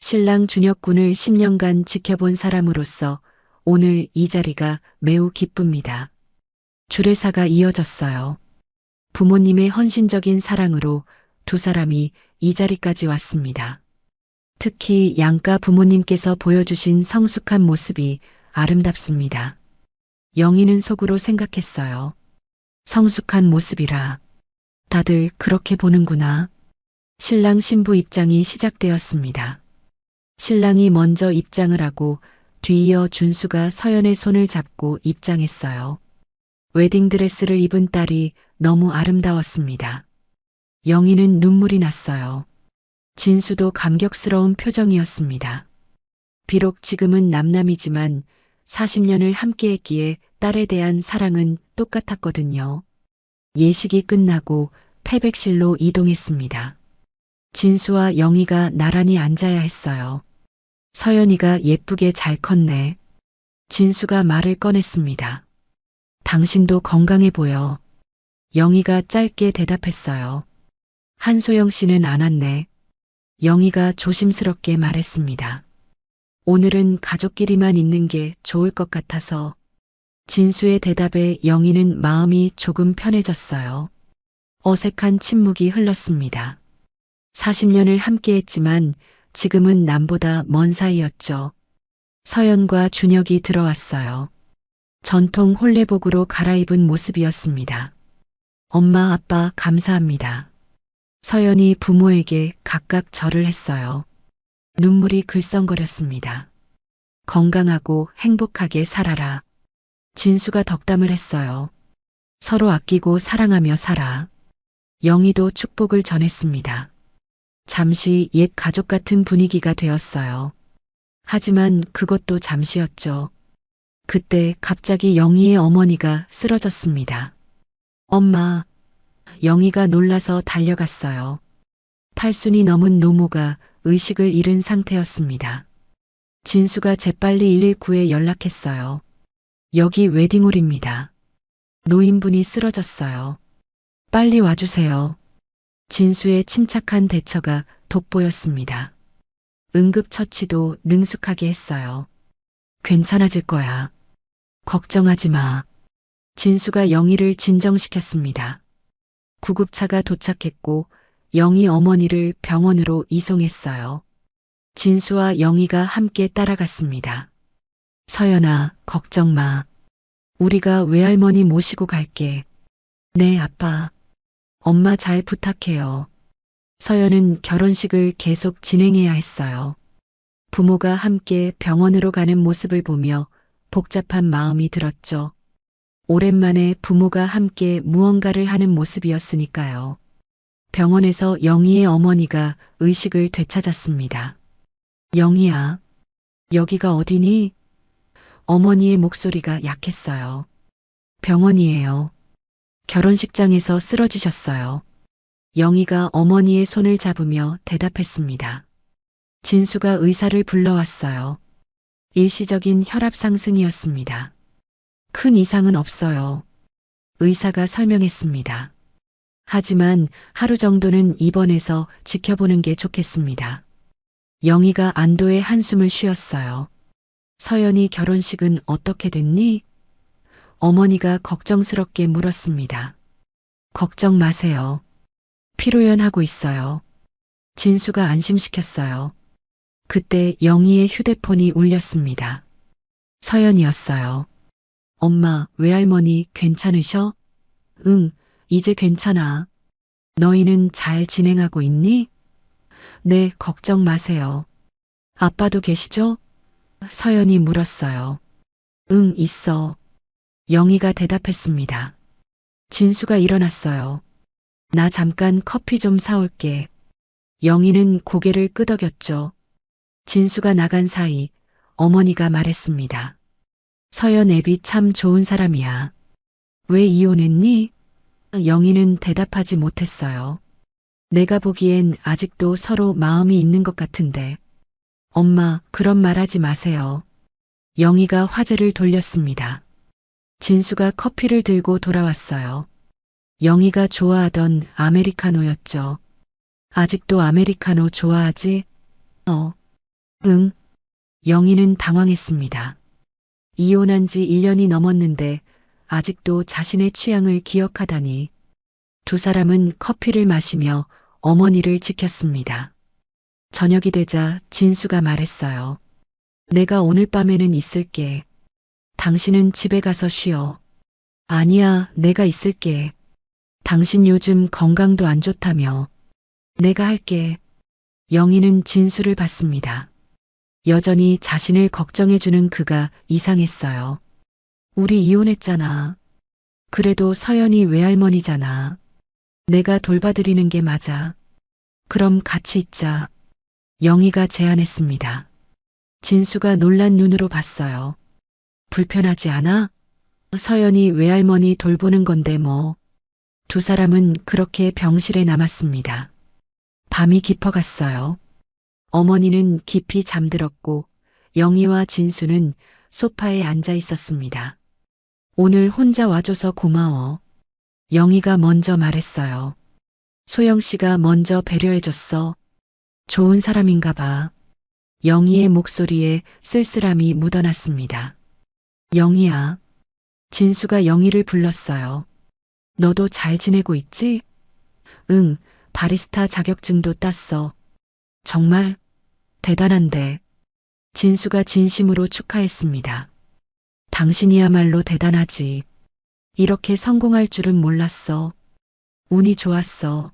신랑 준혁 군을 10년간 지켜본 사람으로서 오늘 이 자리가 매우 기쁩니다. 주례사가 이어졌어요. 부모님의 헌신적인 사랑으로 두 사람이 이 자리까지 왔습니다. 특히 양가 부모님께서 보여주신 성숙한 모습이 아름답습니다. 영희는 속으로 생각했어요. 성숙한 모습이라. 다들 그렇게 보는구나. 신랑 신부 입장이 시작되었습니다. 신랑이 먼저 입장을 하고 뒤이어 준수가 서연의 손을 잡고 입장했어요. 웨딩드레스를 입은 딸이 너무 아름다웠습니다. 영희는 눈물이 났어요. 진수도 감격스러운 표정이었습니다. 비록 지금은 남남이지만 40년을 함께했기에 딸에 대한 사랑은 똑같았거든요. 예식이 끝나고 패백실로 이동했습니다. 진수와 영희가 나란히 앉아야 했어요. 서연이가 예쁘게 잘 컸네. 진수가 말을 꺼냈습니다. 당신도 건강해 보여. 영희가 짧게 대답했어요. 한소영 씨는 안 왔네. 영희가 조심스럽게 말했습니다. 오늘은 가족끼리만 있는 게 좋을 것 같아서. 진수의 대답에 영희는 마음이 조금 편해졌어요. 어색한 침묵이 흘렀습니다. 40년을 함께했지만 지금은 남보다 먼 사이였죠. 서연과 준혁이 들어왔어요. 전통 홀레복으로 갈아입은 모습이었습니다. 엄마, 아빠 감사합니다. 서연이 부모에게 각각 절을 했어요. 눈물이 글썽거렸습니다. 건강하고 행복하게 살아라. 진수가 덕담을 했어요. 서로 아끼고 사랑하며 살아. 영희도 축복을 전했습니다. 잠시 옛 가족 같은 분위기가 되었어요. 하지만 그것도 잠시였죠. 그때 갑자기 영희의 어머니가 쓰러졌습니다. 엄마, 영희가 놀라서 달려갔어요. 팔순이 넘은 노모가 의식을 잃은 상태였습니다. 진수가 재빨리 119에 연락했어요. 여기 웨딩홀입니다. 노인분이 쓰러졌어요. 빨리 와주세요. 진수의 침착한 대처가 돋보였습니다. 응급처치도 능숙하게 했어요. 괜찮아질 거야. 걱정하지 마. 진수가 영희를 진정시켰습니다. 구급차가 도착했고 영희 어머니를 병원으로 이송했어요. 진수와 영희가 함께 따라갔습니다. 서연아, 걱정 마. 우리가 외할머니 모시고 갈게. 네, 아빠. 엄마 잘 부탁해요. 서연은 결혼식을 계속 진행해야 했어요. 부모가 함께 병원으로 가는 모습을 보며 복잡한 마음이 들었죠. 오랜만에 부모가 함께 무언가를 하는 모습이었으니까요. 병원에서 영희의 어머니가 의식을 되찾았습니다. 영희야, 여기가 어디니? 어머니의 목소리가 약했어요. 병원이에요. 결혼식장에서 쓰러지셨어요. 영희가 어머니의 손을 잡으며 대답했습니다. 진수가 의사를 불러왔어요. 일시적인 혈압 상승이었습니다. 큰 이상은 없어요. 의사가 설명했습니다. 하지만 하루 정도는 입원해서 지켜보는 게 좋겠습니다. 영희가 안도의 한숨을 쉬었어요. 서연이 결혼식은 어떻게 됐니? 어머니가 걱정스럽게 물었습니다. 걱정 마세요. 피로연하고 있어요. 진수가 안심시켰어요. 그때 영희의 휴대폰이 울렸습니다. 서연이었어요. 엄마, 외할머니 괜찮으셔? 응, 이제 괜찮아. 너희는 잘 진행하고 있니? 네, 걱정 마세요. 아빠도 계시죠? 서연이 물었어요. 응, 있어. 영희가 대답했습니다. 진수가 일어났어요. 나 잠깐 커피 좀 사올게. 영희는 고개를 끄덕였죠. 진수가 나간 사이 어머니가 말했습니다. 서연 애비 참 좋은 사람이야. 왜 이혼했니? 영희는 대답하지 못했어요. 내가 보기엔 아직도 서로 마음이 있는 것 같은데. 엄마, 그런 말 하지 마세요. 영희가 화제를 돌렸습니다. 진수가 커피를 들고 돌아왔어요. 영희가 좋아하던 아메리카노였죠. 아직도 아메리카노 좋아하지? 응. 영희는 당황했습니다. 이혼한 지 1년이 넘었는데 아직도 자신의 취향을 기억하다니. 두 사람은 커피를 마시며 어머니를 지켰습니다. 저녁이 되자 진수가 말했어요. 내가 오늘 밤에는 있을게. 당신은 집에 가서 쉬어. 아니야, 내가 있을게. 당신 요즘 건강도 안 좋다며. 내가 할게. 영희는 진수를 봤습니다. 여전히 자신을 걱정해주는 그가 이상했어요. 우리 이혼했잖아. 그래도 서연이 외할머니잖아. 내가 돌봐드리는 게 맞아. 그럼 같이 있자. 영희가 제안했습니다. 진수가 놀란 눈으로 봤어요. 불편하지 않아? 서연이 외할머니 돌보는 건데 뭐. 두 사람은 그렇게 병실에 남았습니다. 밤이 깊어갔어요. 어머니는 깊이 잠들었고 영희와 진수는 소파에 앉아 있었습니다. 오늘 혼자 와줘서 고마워. 영희가 먼저 말했어요. 소영 씨가 먼저 배려해줬어. 좋은 사람인가 봐. 영희의 목소리에 쓸쓸함이 묻어났습니다. 영희야. 진수가 영희를 불렀어요. 너도 잘 지내고 있지? 응, 바리스타 자격증도 땄어. 정말 대단한데. 진수가 진심으로 축하했습니다. 당신이야말로 대단하지. 이렇게 성공할 줄은 몰랐어. 운이 좋았어.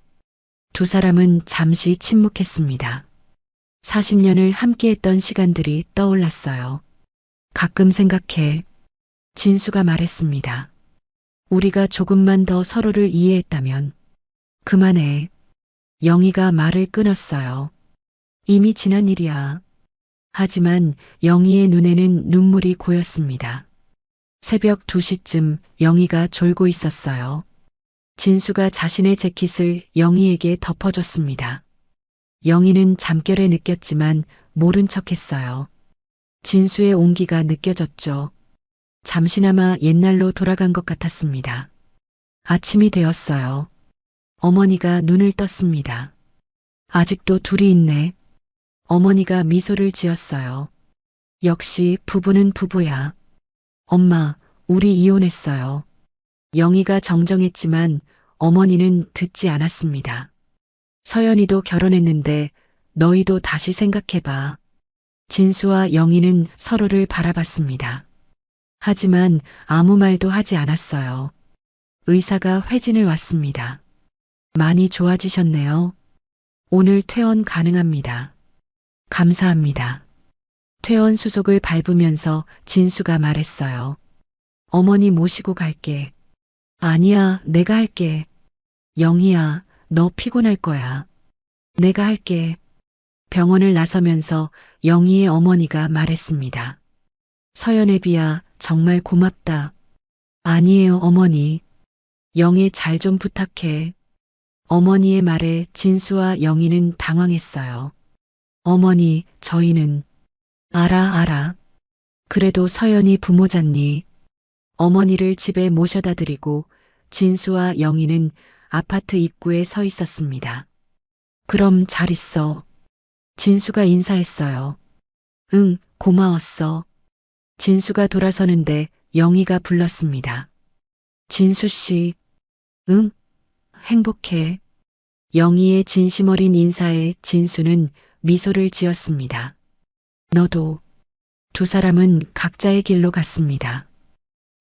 두 사람은 잠시 침묵했습니다. 40년을 함께했던 시간들이 떠올랐어요. 가끔 생각해. 진수가 말했습니다. 우리가 조금만 더 서로를 이해했다면. 그만해. 영희가 말을 끊었어요. 이미 지난 일이야. 하지만 영희의 눈에는 눈물이 고였습니다. 새벽 2시쯤 영희가 졸고 있었어요. 진수가 자신의 재킷을 영희에게 덮어줬습니다. 영희는 잠결에 느꼈지만 모른 척했어요. 진수의 온기가 느껴졌죠. 잠시나마 옛날로 돌아간 것 같았습니다. 아침이 되었어요. 어머니가 눈을 떴습니다. 아직도 둘이 있네. 어머니가 미소를 지었어요. 역시 부부는 부부야. 엄마, 우리 이혼했어요. 영희가 정정했지만 어머니는 듣지 않았습니다. 서연이도 결혼했는데 너희도 다시 생각해봐. 진수와 영희는 서로를 바라봤습니다. 하지만 아무 말도 하지 않았어요. 의사가 회진을 왔습니다. 많이 좋아지셨네요. 오늘 퇴원 가능합니다. 감사합니다. 퇴원 수속을 밟으면서 진수가 말했어요. 어머니 모시고 갈게. 아니야, 내가 할게. 영희야, 너 피곤할 거야. 내가 할게. 병원을 나서면서 영희의 어머니가 말했습니다. 서연애비야, 정말 고맙다. 아니에요, 어머니. 영희 잘 좀 부탁해. 어머니의 말에 진수와 영희는 당황했어요. 어머니, 저희는. 알아. 그래도 서연이 부모잖니. 어머니를 집에 모셔다 드리고 진수와 영희는 아파트 입구에 서 있었습니다. 그럼 잘 있어. 진수가 인사했어요. 응, 고마웠어. 진수가 돌아서는데 영희가 불렀습니다. 진수 씨. 응? 행복해. 영희의 진심 어린 인사에 진수는 미소를 지었습니다. 너도. 두 사람은 각자의 길로 갔습니다.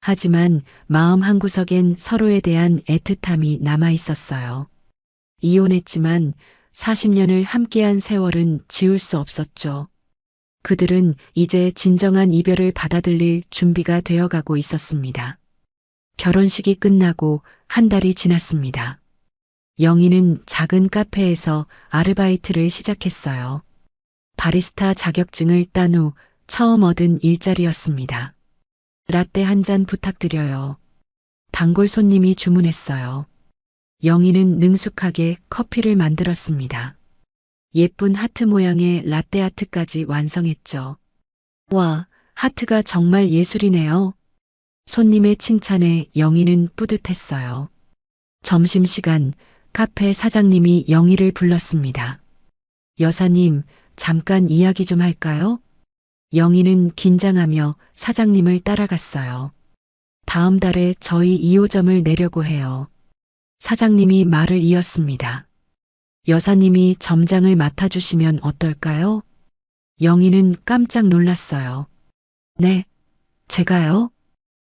하지만 마음 한구석엔 서로에 대한 애틋함이 남아 있었어요. 이혼했지만 40년을 함께한 세월은 지울 수 없었죠. 그들은 이제 진정한 이별을 받아들일 준비가 되어가고 있었습니다. 결혼식이 끝나고 한 달이 지났습니다. 영희는 작은 카페에서 아르바이트를 시작했어요. 바리스타 자격증을 딴 후 처음 얻은 일자리였습니다. 라떼 한 잔 부탁드려요. 단골 손님이 주문했어요. 영희는 능숙하게 커피를 만들었습니다. 예쁜 하트 모양의 라떼 아트까지 완성했죠. 와, 하트가 정말 예술이네요. 손님의 칭찬에 영희는 뿌듯했어요. 점심시간 카페 사장님이 영희를 불렀습니다. 여사님, 잠깐 이야기 좀 할까요? 영희는 긴장하며 사장님을 따라갔어요. 다음 달에 저희 2호점을 내려고 해요. 사장님이 말을 이었습니다. 여사님이 점장을 맡아주시면 어떨까요? 영희는 깜짝 놀랐어요. 네, 제가요?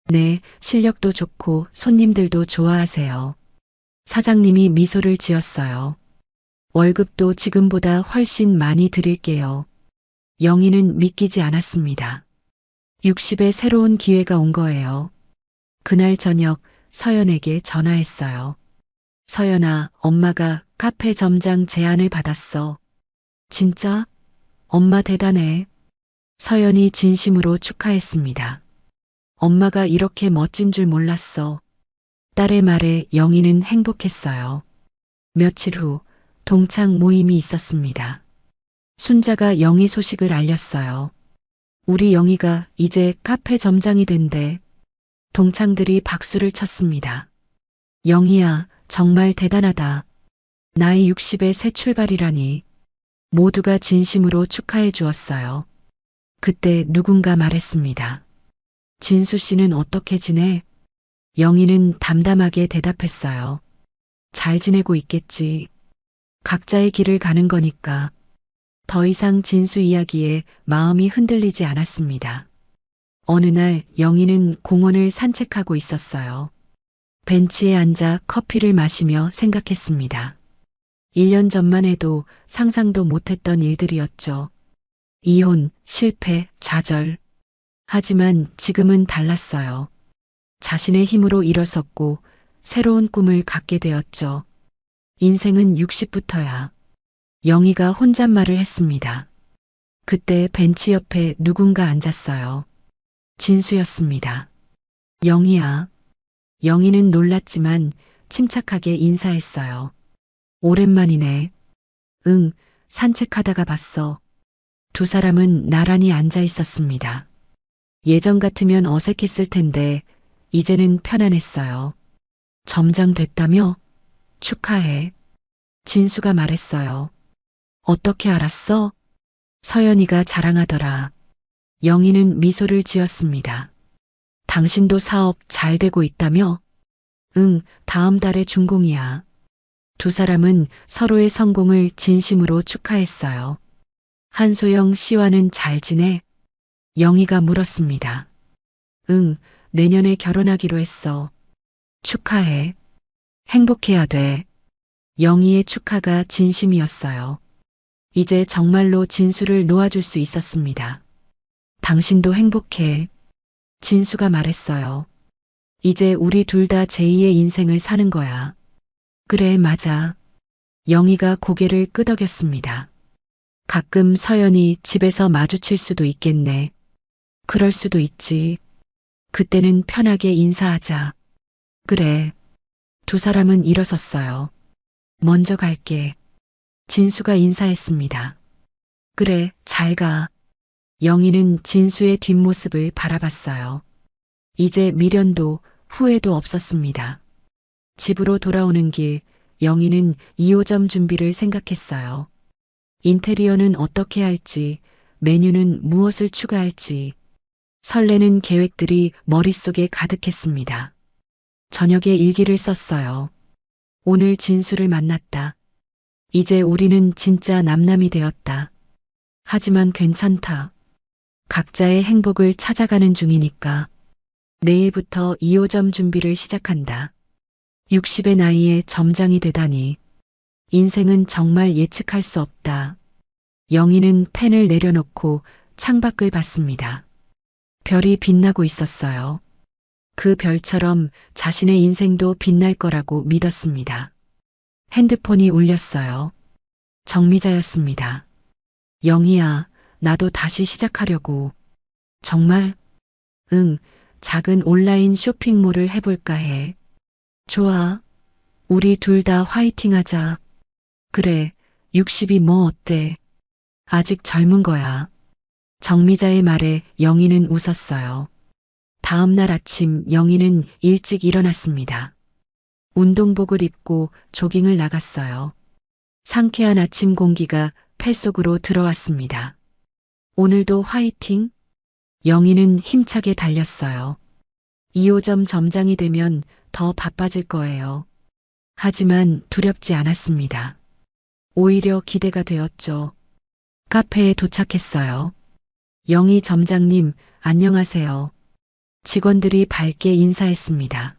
네, 실력도 좋고 손님들도 좋아하세요. 사장님이 미소를 지었어요. 월급도 지금보다 훨씬 많이 드릴게요. 영희는 믿기지 않았습니다. 60에 새로운 기회가 온 거예요. 그날 저녁 서연에게 전화했어요. 서연아, 엄마가 카페 점장 제안을 받았어. 진짜? 엄마 대단해. 서연이 진심으로 축하했습니다. 엄마가 이렇게 멋진 줄 몰랐어. 딸의 말에 영희는 행복했어요. 며칠 후 동창 모임이 있었습니다. 순자가 영희 소식을 알렸어요. 우리 영희가 이제 카페 점장이 된대. 동창들이 박수를 쳤습니다. 영희야, 정말 대단하다. 나이 60에 새 출발이라니. 모두가 진심으로 축하해 주었어요. 그때 누군가 말했습니다. 진수 씨는 어떻게 지내? 영희는 담담하게 대답했어요. 잘 지내고 있겠지. 각자의 길을 가는 거니까. 더 이상 진수 이야기에 마음이 흔들리지 않았습니다. 어느 날 영희는 공원을 산책하고 있었어요. 벤치에 앉아 커피를 마시며 생각했습니다. 1년 전만 해도 상상도 못했던 일들이었죠. 이혼, 실패, 좌절. 하지만 지금은 달랐어요. 자신의 힘으로 일어섰고 새로운 꿈을 갖게 되었죠. 인생은 60부터야. 영희가 혼잣말을 했습니다. 그때 벤치 옆에 누군가 앉았어요. 진수였습니다. 영희야. 영희는 놀랐지만 침착하게 인사했어요. 오랜만이네. 응, 산책하다가 봤어. 두 사람은 나란히 앉아 있었습니다. 예전 같으면 어색했을 텐데 이제는 편안했어요. 점장 됐다며? 축하해. 진수가 말했어요. 어떻게 알았어? 서연이가 자랑하더라. 영희는 미소를 지었습니다. 당신도 사업 잘 되고 있다며? 응, 다음 달에 준공이야. 두 사람은 서로의 성공을 진심으로 축하했어요. 한소영 씨와는 잘 지내? 영희가 물었습니다. 응, 내년에 결혼하기로 했어. 축하해. 행복해야 돼. 영희의 축하가 진심이었어요. 이제 정말로 진수를 놓아줄 수 있었습니다. 당신도 행복해. 진수가 말했어요. 이제 우리 둘 다 제2의 인생을 사는 거야. 그래, 맞아. 영희가 고개를 끄덕였습니다. 가끔 서연이 집에서 마주칠 수도 있겠네. 그럴 수도 있지. 그때는 편하게 인사하자. 그래. 두 사람은 일어섰어요. 먼저 갈게. 진수가 인사했습니다. 그래, 잘 가. 영희는 진수의 뒷모습을 바라봤어요. 이제 미련도 후회도 없었습니다. 집으로 돌아오는 길, 영희는 2호점 준비를 생각했어요. 인테리어는 어떻게 할지, 메뉴는 무엇을 추가할지, 설레는 계획들이 머릿속에 가득했습니다. 저녁에 일기를 썼어요. 오늘 진수를 만났다. 이제 우리는 진짜 남남이 되었다. 하지만 괜찮다. 각자의 행복을 찾아가는 중이니까. 내일부터 2호점 준비를 시작한다. 60의 나이에 점장이 되다니. 인생은 정말 예측할 수 없다. 영희는 펜을 내려놓고 창밖을 봤습니다. 별이 빛나고 있었어요. 그 별처럼 자신의 인생도 빛날 거라고 믿었습니다. 핸드폰이 울렸어요. 정미자였습니다. 영희야, 나도 다시 시작하려고. 정말? 응, 작은 온라인 쇼핑몰을 해볼까 해. 좋아. 우리 둘 다 화이팅 하자. 그래, 60이 뭐 어때? 아직 젊은 거야. 정미자의 말에 영희는 웃었어요. 다음 날 아침 영희는 일찍 일어났습니다. 운동복을 입고 조깅을 나갔어요. 상쾌한 아침 공기가 폐 속으로 들어왔습니다. 오늘도 화이팅! 영희는 힘차게 달렸어요. 2호점 점장이 되면 더 바빠질 거예요. 하지만 두렵지 않았습니다. 오히려 기대가 되었죠. 카페에 도착했어요. 영희 점장님, 안녕하세요. 직원들이 밝게 인사했습니다.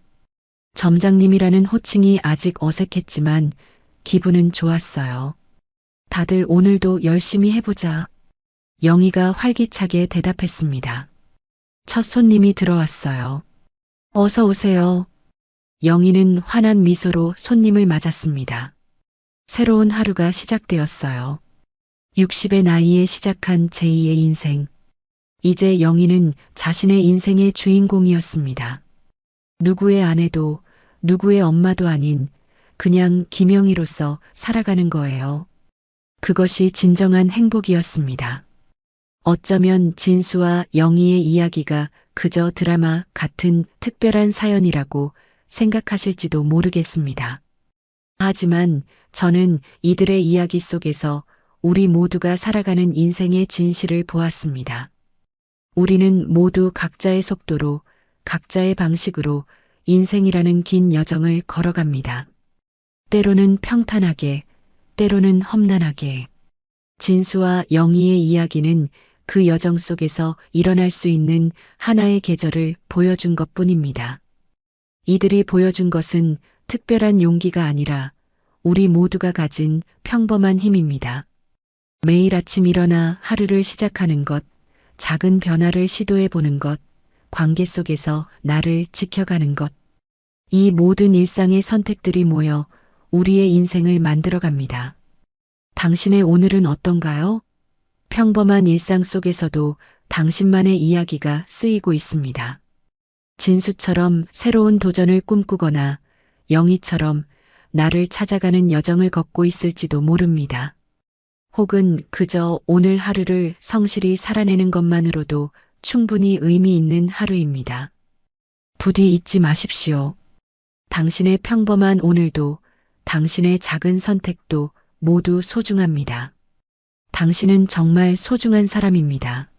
점장님이라는 호칭이 아직 어색했지만 기분은 좋았어요. 다들 오늘도 열심히 해보자. 영희가 활기차게 대답했습니다. 첫 손님이 들어왔어요. 어서 오세요. 영희는 환한 미소로 손님을 맞았습니다. 새로운 하루가 시작되었어요. 60의 나이에 시작한 제2의 인생. 이제 영희는 자신의 인생의 주인공이었습니다. 누구의 아내도 누구의 엄마도 아닌 그냥 김영희로서 살아가는 거예요. 그것이 진정한 행복이었습니다. 어쩌면 진수와 영희의 이야기가 그저 드라마 같은 특별한 사연이라고 생각하실지도 모르겠습니다. 하지만 저는 이들의 이야기 속에서 우리 모두가 살아가는 인생의 진실을 보았습니다. 우리는 모두 각자의 속도로, 각자의 방식으로 인생이라는 긴 여정을 걸어갑니다. 때로는 평탄하게, 때로는 험난하게. 진수와 영희의 이야기는 그 여정 속에서 일어날 수 있는 하나의 계절을 보여준 것뿐입니다. 이들이 보여준 것은 특별한 용기가 아니라 우리 모두가 가진 평범한 힘입니다. 매일 아침 일어나 하루를 시작하는 것, 작은 변화를 시도해 보는 것, 관계 속에서 나를 지켜가는 것. 이 모든 일상의 선택들이 모여 우리의 인생을 만들어 갑니다. 당신의 오늘은 어떤가요? 평범한 일상 속에서도 당신만의 이야기가 쓰이고 있습니다. 진수처럼 새로운 도전을 꿈꾸거나 영희처럼 나를 찾아가는 여정을 걷고 있을지도 모릅니다. 혹은 그저 오늘 하루를 성실히 살아내는 것만으로도 충분히 의미 있는 하루입니다. 부디 잊지 마십시오. 당신의 평범한 오늘도 당신의 작은 선택도 모두 소중합니다. 당신은 정말 소중한 사람입니다.